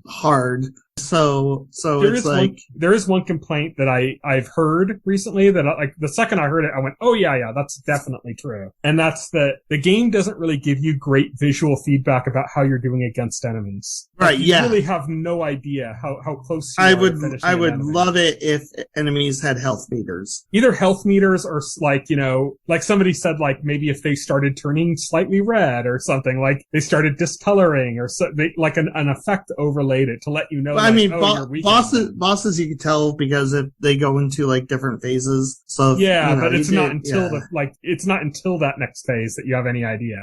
hard. So it's like there is one complaint that I've heard recently that like the second I heard it, I went, oh yeah, that's definitely true. And that's that the game doesn't really give you great visual feedback about how you're doing against enemies. Right. You really have no idea how close you I are would, to finishing I would an enemy. love it if enemies had health meters. Either health meters or like, like somebody said, like maybe if they started turning slightly red or something, like they started discoloring or so, like an effect overlaid it to let you know. I mean, you're weak. bosses you can tell because if they go into like different phases. So but it's not until it's not until that next phase that you have any idea,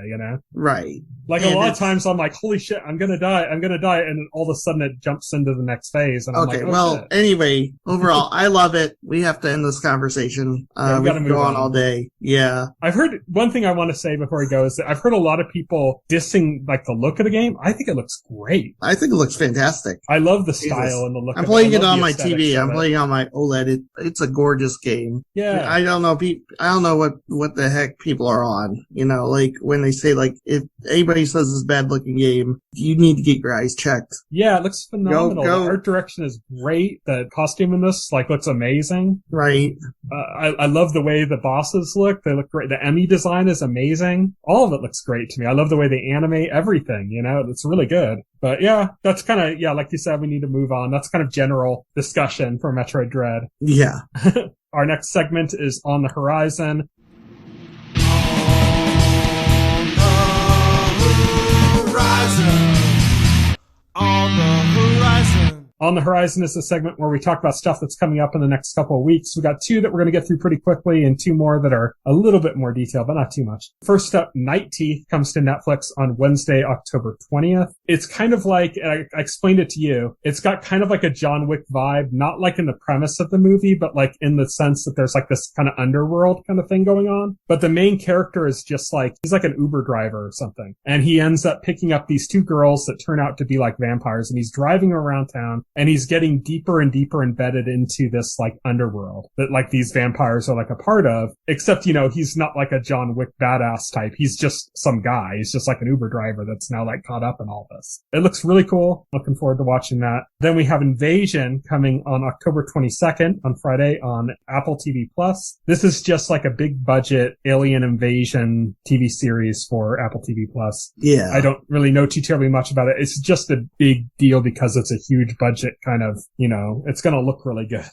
Right. Like a lot of times I'm like, holy shit, I'm gonna die, and then all of a sudden it jumps into the next phase, and I'm like, shit. Anyway, overall, I love it. We have to end this conversation. We can go on all day. Yeah. I've heard one thing I want to say before we go is that I've heard a lot of people dissing like the look of the game. I think it looks great. I think it looks fantastic. I love the style and the look. I'm playing it on my TV. I'm playing on my OLED. It's a gorgeous game. Yeah. I don't know. I don't know what the heck people are on. Like when they say like if anybody says it's a bad looking game, you need to get your eyes checked. Yeah, it looks phenomenal. Go. The art direction is great. The costume in this looks amazing. Right. I love the way the bosses look. They look great. The Emmy design is amazing. All of it looks great to me. I love the way they animate everything. It's really good. But yeah, that's kind of, like you said, we need to move on. That's kind of general discussion for Metroid Dread. Yeah. Our next segment is On the Horizon. On the Horizon is a segment where we talk about stuff that's coming up in the next couple of weeks. We got 2 that we're going to get through pretty quickly and 2 more that are a little bit more detailed, but not too much. First up, Night Teeth comes to Netflix on Wednesday, October 20th. It's kind of like, and I explained it to you, it's got kind of like a John Wick vibe, not like in the premise of the movie, but like in the sense that there's like this kind of underworld kind of thing going on. But the main character is just like, he's like an Uber driver or something. And he ends up picking up these 2 girls that turn out to be like vampires, and he's driving around town. And he's getting deeper and deeper embedded into this like underworld that like these vampires are like a part of, except, he's not like a John Wick badass type. He's just some guy. He's just like an Uber driver that's now like caught up in all this. It looks really cool. Looking forward to watching that. Then we have Invasion coming on October 22nd on Friday on Apple TV Plus. This is just like a big budget alien invasion TV series for Apple TV Plus. Yeah. I don't really know too terribly much about it. It's just a big deal because it's a huge budget kind of, it's going to look really good,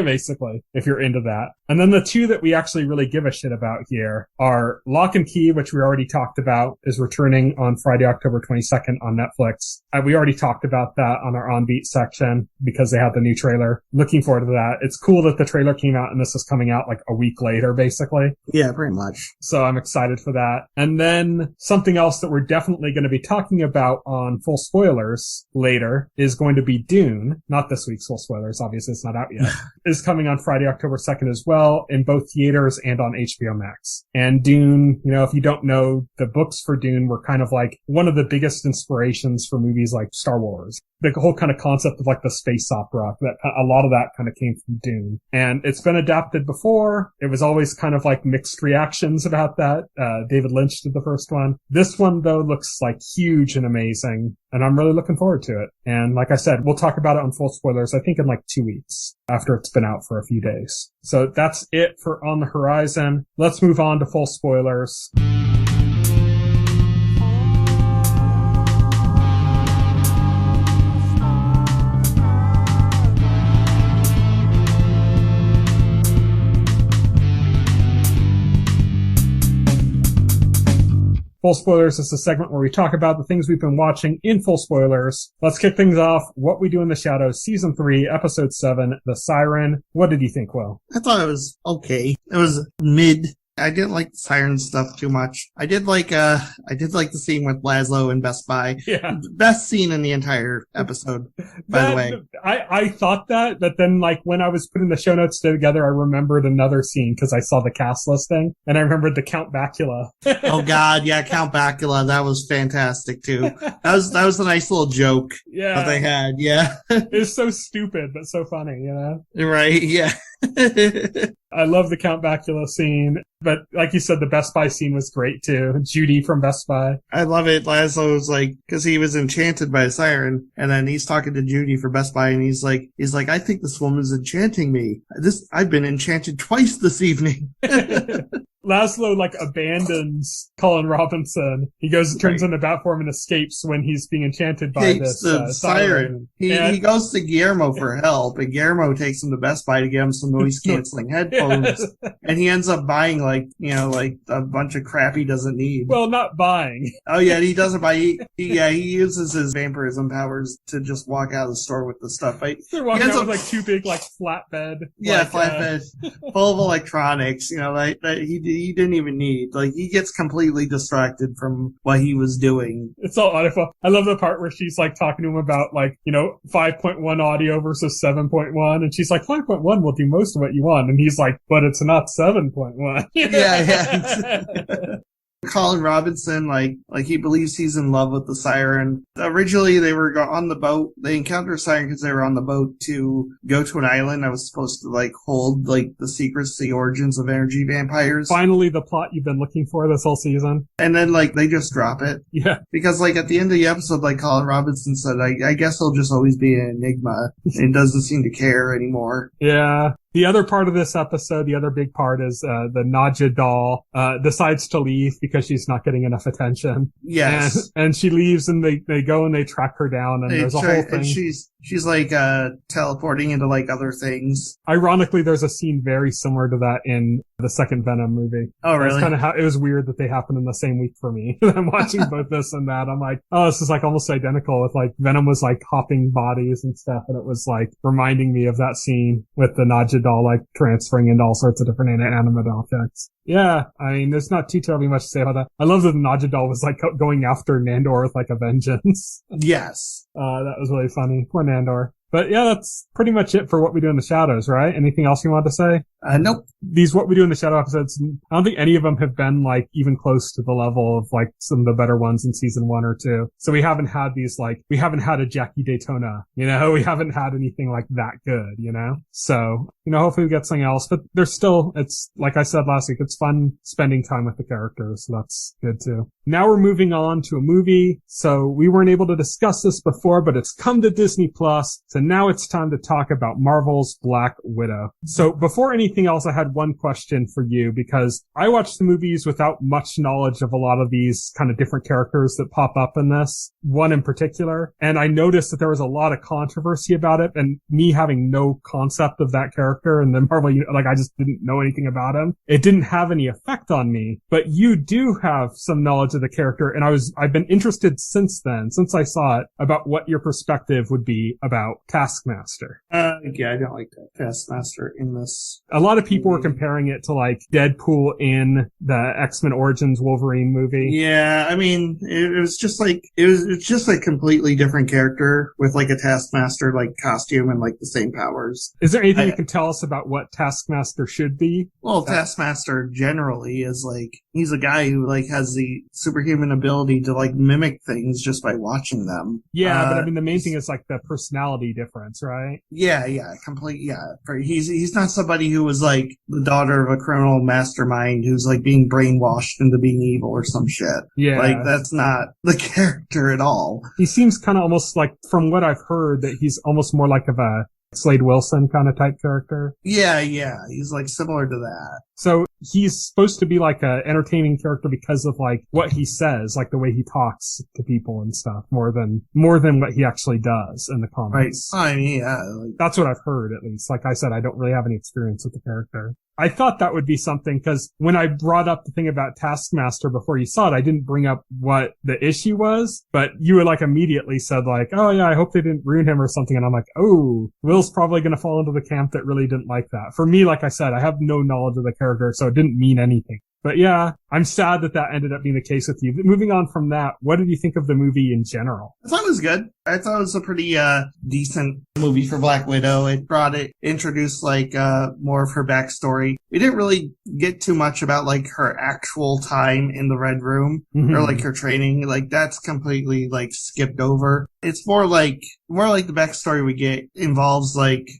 basically, if you're into that. And then the 2 that we actually really give a shit about here are Locke Key, which we already talked about, is returning on Friday, October 22nd on Netflix. We already talked about that on our On Beat section because they had the new trailer. Looking forward to that. It's cool that the trailer came out and this is coming out like a week later, basically. Yeah, pretty much. So I'm excited for that. And then something else that we're definitely going to be talking about on Full Spoilers later is going to be Dune. Not this week's Full Spoilers, obviously it's not out yet. Is coming on Friday, October 2nd as well, in both theaters and on HBO Max. And Dune, if you don't know, the books for Dune were kind of like one of the biggest inspirations for movies like Star Wars. The whole kind of concept of like the space opera, that a lot of that kind of came from Dune. And it's been adapted before. It was always kind of like mixed reactions about that. David Lynch did the first one. This one though looks like huge and amazing. And I'm really looking forward to it. And like I said, we'll talk about it on Full Spoilers, I think in like 2 weeks after it's been out for a few days. So that's it for On the Horizon. Let's move on to Full Spoilers. Full Spoilers is the segment where we talk about the things we've been watching in full spoilers. Let's kick things off. What We Do in the Shadows, Season 3, Episode 7, The Siren. What did you think, Will? I thought it was okay. It was mid. I didn't like the siren stuff too much. I did like the scene with Laszlo and Best Buy. Yeah. Best scene in the entire episode, by the way. I thought that, but then like when I was putting the show notes together, I remembered another scene because I saw the cast listing and I remembered the Count Bakula. Oh God. Yeah. Count Bakula. That was fantastic too. That was a nice little joke that they had. Yeah. It's so stupid, but so funny, Right. Yeah. I love the Count Bakula scene, but like you said, the Best Buy scene was great too. Judy from Best Buy. I love it. Laszlo's like, cause he was enchanted by a siren, and then he's talking to Judy for Best Buy, and he's like, I think this woman's enchanting me. I've been enchanted twice this evening. Laszlo abandons Colin Robinson. He turns into Batform and escapes when he's being enchanted by this siren. He goes to Guillermo for help, and Guillermo takes him to Best Buy to get him some noise canceling headphones. And he ends up buying a bunch of crap he doesn't need. Well, not buying. Oh yeah, he doesn't buy. He uses his vampirism powers to just walk out of the store with the stuff. They're walking out with two big flatbed. Flatbed full of electronics. He didn't even need. He gets completely distracted from what he was doing. It's all wonderful. I love the part where she's talking to him about 5.1 audio versus 7.1, and she's like, 5.1 will do most of what you want, and he's like, but it's not 7.1. Yeah. Colin Robinson, he believes he's in love with the siren. Originally, they were on the boat. They encountered a siren because they were on the boat to go to an island that was supposed to, hold, the secrets, the origins of energy vampires. Finally, the plot you've been looking for this whole season. And then, they just drop it. Yeah. Because, at the end of the episode, Colin Robinson said, I guess he'll just always be an enigma and doesn't seem to care anymore. Yeah. The other part of this episode, the other big part is the Nadja doll decides to leave because she's not getting enough attention. Yes. And she leaves, and they go and they track her down, and there's a whole thing. And she's teleporting into other things. Ironically, there's a scene very similar to that in the second Venom movie. Oh, really? It was weird that they happened in the same week for me. I'm watching both this and that. I'm like, oh, this is almost identical with Venom was hopping bodies and stuff, and it was reminding me of that scene with the Nadja doll transferring into all sorts of different inanimate objects. Yeah, I mean, there's not too terribly much to say about that. I love that the Nadja doll was going after Nandor with a vengeance. Yes. That was really funny. Poor Nandor. But yeah, that's pretty much it for What We Do in the Shadows, right? Anything else you wanted to say? Nope. These What We Do in the Shadow episodes, I don't think any of them have been even close to the level of some of the better ones in season 1 or 2. So we haven't had these we haven't had a Jackie Daytona, we haven't had anything that good, So, hopefully we get something else, but there's still, it's like I said last week, it's fun spending time with the characters. So that's good too. Now we're moving on to a movie. So we weren't able to discuss this before, but it's come to Disney Plus. So now it's time to talk about Marvel's Black Widow. So before anything else, I had one question for you, because I watched the movies without much knowledge of a lot of these kind of different characters that pop up in this, one in particular. And I noticed that there was a lot of controversy about it, and me having no concept of that character, and then Marvel, I just didn't know anything about him. It didn't have any effect on me, but you do have some knowledge of the character, and I've been interested since then, since I saw it, about what your perspective would be about Taskmaster. Yeah, I don't like that Taskmaster in this. A lot of people were comparing it to Deadpool in the X-Men Origins Wolverine movie. Yeah, I mean, it's just a completely different character with a Taskmaster costume and the same powers. Is there anything you can tell us about what Taskmaster should be? Well, Taskmaster generally is he's a guy who has the superhuman ability to mimic things just by watching them. Yeah, but I mean the main thing is the personality difference, right? Yeah, complete. Yeah, he's not somebody who was the daughter of a criminal mastermind who's being brainwashed into being evil or some shit. Yeah, that's not the character at all. He seems kind of almost from what I've heard, that he's almost more of a Slade Wilson kind of type character. Yeah, he's similar to that. So he's supposed to be a entertaining character because of what he says, the way he talks to people and stuff, more than what he actually does in the comics. Right. I mean, yeah. That's what I've heard, at least. Like I said, I don't really have any experience with the character. I thought that would be something, because when I brought up the thing about Taskmaster before you saw it, I didn't bring up what the issue was, but you would immediately said oh yeah, I hope they didn't ruin him or something. And I'm oh, Will's probably going to fall into the camp that really didn't like that. For me, like I said, I have no knowledge of the character, so it didn't mean anything. But yeah, I'm sad that ended up being the case with you. Moving on from that, what did you think of the movie in general? I thought it was good. I thought it was a pretty decent movie for Black Widow. Introduced more of her backstory. We didn't really get too much about her actual time in the Red Room or her training. That's completely skipped over. It's more the backstory we get involves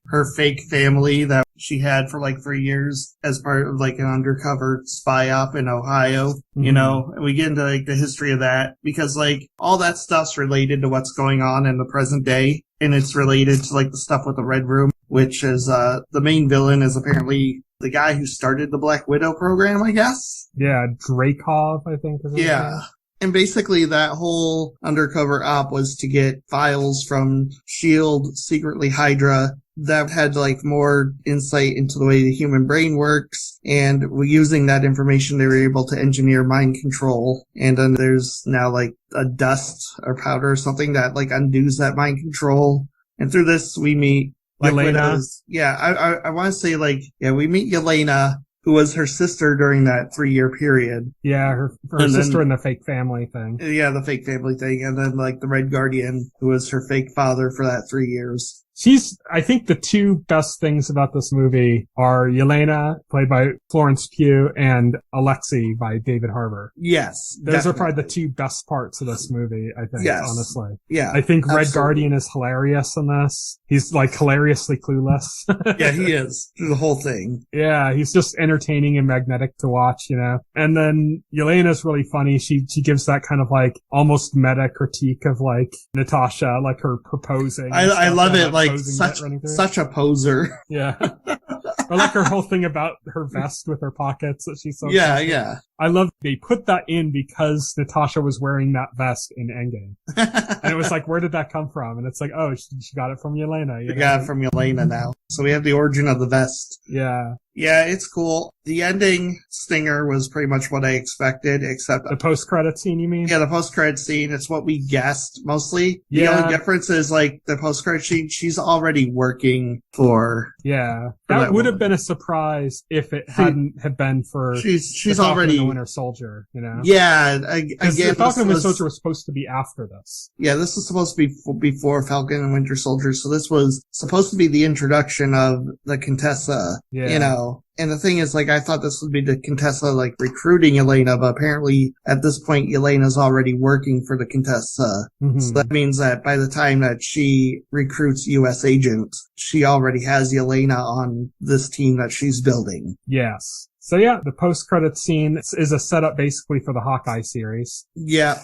her fake family that she had for like 3 years as part of like an undercover spy op in Ohio, you know, and we get into like the history of that because like all that stuff's related to what's going on in the present day. And it's related to like the stuff with the Red Room, which is, the main villain is apparently the guy who started the Black Widow program, I guess. Yeah, Dreykov, I think. Is yeah. And basically that whole undercover op was to get files from S.H.I.E.L.D., secretly Hydra, that had like more insight into the way the human brain works. And using that information, they were able to engineer mind control. And then there's now like a dust or powder or something that like undoes that mind control. And through this, we meet Yelena. Yeah, I want to say like, yeah, we meet Yelena, who was her sister during that 3-year period. Yeah, her sister in the fake family thing. Yeah, the fake family thing. And then like the Red Guardian, who was her fake father for that 3 years. I think the two best things about this movie are Yelena, played by Florence Pugh, and Alexei by David Harbour. Yes. Those are probably the two best parts of this movie, I think, honestly. Yeah. I think Red Guardian is hilarious in this. He's like hilariously clueless. Yeah, he is. Through the whole thing. Yeah, he's just entertaining and magnetic to watch, you know. And then Yelena's really funny. She gives that kind of like almost meta critique of like Natasha, like her proposing. I love it. Like such a poser. Yeah. Or like her whole thing about her vest with her pockets that she's so yeah. I love they put that in because Natasha was wearing that vest in Endgame. And it was like, where did that come from? And it's like, oh, she got it from Yelena. She got it from Yelena now. So we have the origin of the vest. Yeah. Yeah, it's cool. The ending stinger was pretty much what I expected, except the post-credit scene, you mean? Yeah, the post-credit scene. It's what we guessed mostly. Yeah. The only difference is like the post-credit scene, she's already working for. Yeah. That would have been a surprise if it hadn't have been for. She's already the Winter Soldier, you know? Yeah. Again, the Falcon and Winter Soldier was supposed to be after this. Yeah, this was supposed to be before Falcon and Winter Soldier. So this was supposed to be the introduction of the Contessa, you know. And the thing is, like, I thought this would be the Contessa, like, recruiting Yelena, but apparently at this point, Yelena's already working for the Contessa. Mm-hmm. So that means that by the time that she recruits U.S. agents, she already has Yelena on this team that she's building. Yes. So yeah, the post-credit scene is a setup basically for the Hawkeye series. Yeah.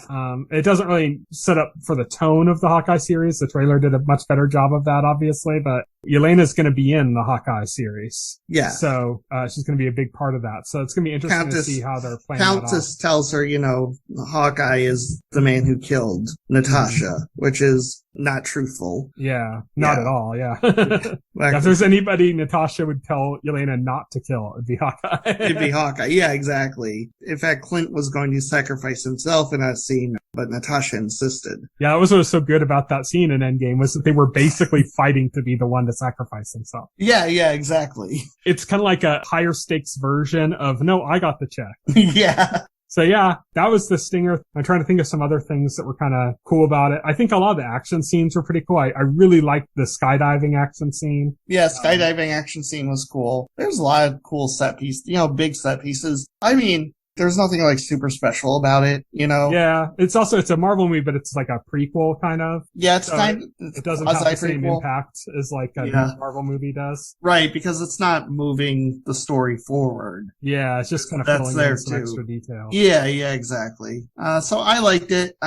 It doesn't really set up for the tone of the Hawkeye series. The trailer did a much better job of that, obviously, but Yelena's going to be in the Hawkeye series. Yeah. So, she's going to be a big part of that. So it's going to be interesting to see how they're playing Countess tells her, you know, Hawkeye is the man who killed Natasha, which is not truthful. Yeah. Not at all. Yeah. If there's anybody Natasha would tell Yelena not to kill, it'd be Hawkeye. It'd be Hawkeye. Yeah, exactly. In fact, Clint was going to sacrifice himself in that scene, but Natasha insisted. Yeah, that was what was so good about that scene in Endgame was that they were basically fighting to be the one to sacrifice himself. Yeah, exactly. It's kind of like a higher stakes version of, no, I got the check. Yeah. So yeah, that was the stinger. I'm trying to think of some other things that were kind of cool about it. I think a lot of the action scenes were pretty cool. I really liked the skydiving action scene. Yeah, skydiving action scene was cool. There's a lot of cool set pieces, you know, big set pieces. I mean, there's nothing like super special about it, you know? Yeah. It's a Marvel movie, but it's like a prequel kind of. Yeah, it's it doesn't have the same impact as like a Marvel movie does. Right, because it's not moving the story forward. Yeah, it's just kind of filling in some extra detail. Yeah, exactly. So I liked it.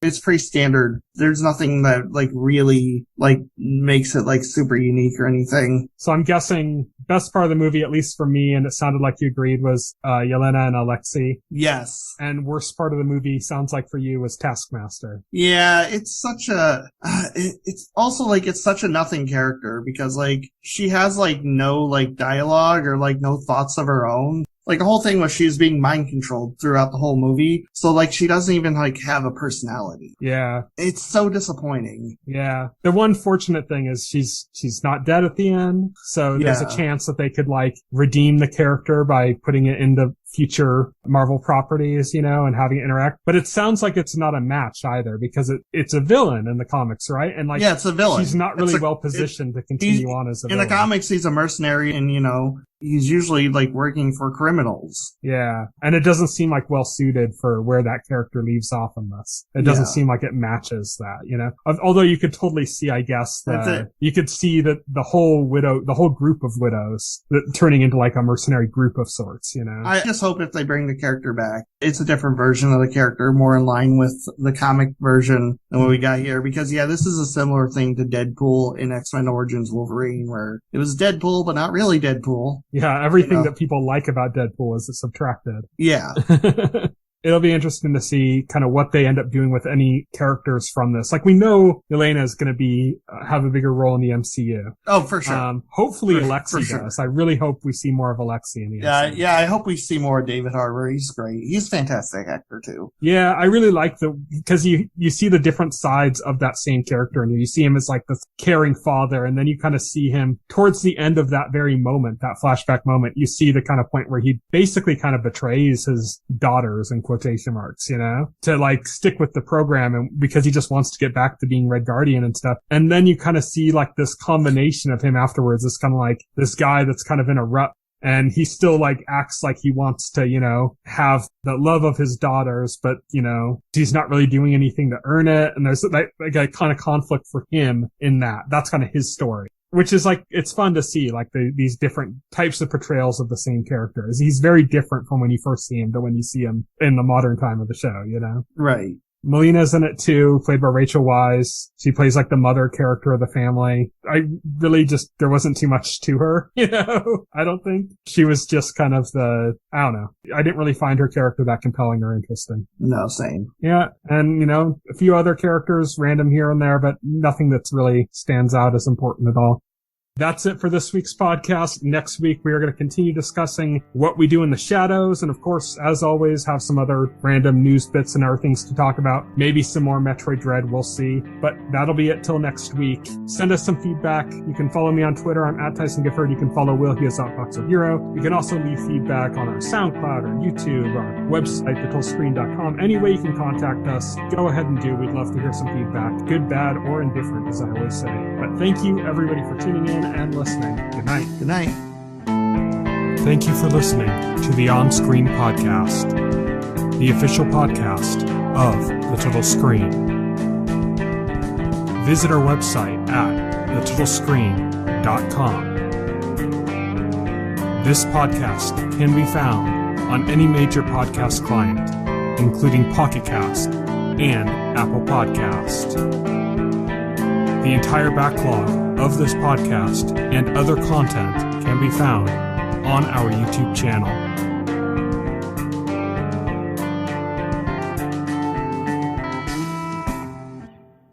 It's pretty standard. There's nothing that like really like makes it like super unique or anything. So I'm guessing best part of the movie, at least for me, and it sounded like you agreed, was Yelena and Alexei. Yes. And worst part of the movie sounds like for you was Taskmaster. Yeah, it's such a it's also like it's such a nothing character because like she has like no like dialogue or like no thoughts of her own. Like, the whole thing was she was being mind controlled throughout the whole movie. So, like, she doesn't even, like, have a personality. Yeah. It's so disappointing. Yeah. The one fortunate thing is she's not dead at the end. So there's a chance that they could, like, redeem the character by putting it into future Marvel properties, you know, and having it interact. But it sounds like it's not a match either because it's a villain in the comics, right? And, like, yeah, it's a villain. She's not really well positioned to continue on as a villain. In the comics, he's a mercenary and, you know, he's usually like working for criminals. Yeah. And it doesn't seem like well suited for where that character leaves off in this. It doesn't seem like it matches that, you know? Although you could totally see, I guess, you could see that the whole group of widows turning into like a mercenary group of sorts, you know? I just hope if they bring the character back, it's a different version of the character, more in line with the comic version than what we got here. Because this is a similar thing to Deadpool in X-Men Origins Wolverine, where it was Deadpool, but not really Deadpool. Yeah, everything that people like about Deadpool is subtracted. Yeah. It'll be interesting to see kind of what they end up doing with any characters from this. Like, we know Yelena is going to have a bigger role in the MCU. Oh, for sure. Hopefully Alexi does. I really hope we see more of Alexi in the MCU. Yeah, I hope we see more of David Harbour. He's great. He's a fantastic actor, too. Yeah, I really like because you see the different sides of that same character, and you see him as like this caring father, and then you kind of see him towards the end of that very moment, that flashback moment, you see the kind of point where he basically kind of betrays his daughters and quotation marks, you know, to like stick with the program, and because he just wants to get back to being Red Guardian and stuff. And then you kind of see like this combination of him afterwards, this kind of like this guy that's kind of in a rut, and he still like acts like he wants to, you know, have the love of his daughters, but, you know, he's not really doing anything to earn it. And there's like a kind of conflict for him in that. That's kind of his story. Which is like, it's fun to see, like, these different types of portrayals of the same characters. He's very different from when you first see him to when you see him in the modern time of the show, you know? Right. Melina's in it too, played by Rachel Weisz. She plays like the mother character of the family. I really there wasn't too much to her, you know? I don't think. She was just kind of I don't know. I didn't really find her character that compelling or interesting. No, same. Yeah, and, you know, a few other characters, random here and there, but nothing that's really stands out as important at all. That's it for this week's podcast. Next week, we are going to continue discussing what we do in the shadows. And of course, as always, have some other random news bits and other things to talk about. Maybe some more Metroid Dread. We'll see. But that'll be it till next week. Send us some feedback. You can follow me on Twitter. I'm at Tyson Gifford. You can follow Will. He is @VoxelHero. You can also leave feedback on our SoundCloud or YouTube, our website, thetillscreen.com. Any way you can contact us, go ahead and do. We'd love to hear some feedback. Good, bad, or indifferent, as I always say. But thank you, everybody, for tuning in and listening. Good night. Good night. Thank you for listening to the OnScreen podcast, the official podcast of The Total Screen. Visit our website at thetotoscreen.com. This podcast can be found on any major podcast client, including Pocket Cast and Apple Podcast. The entire backlog of this podcast and other content can be found on our YouTube channel.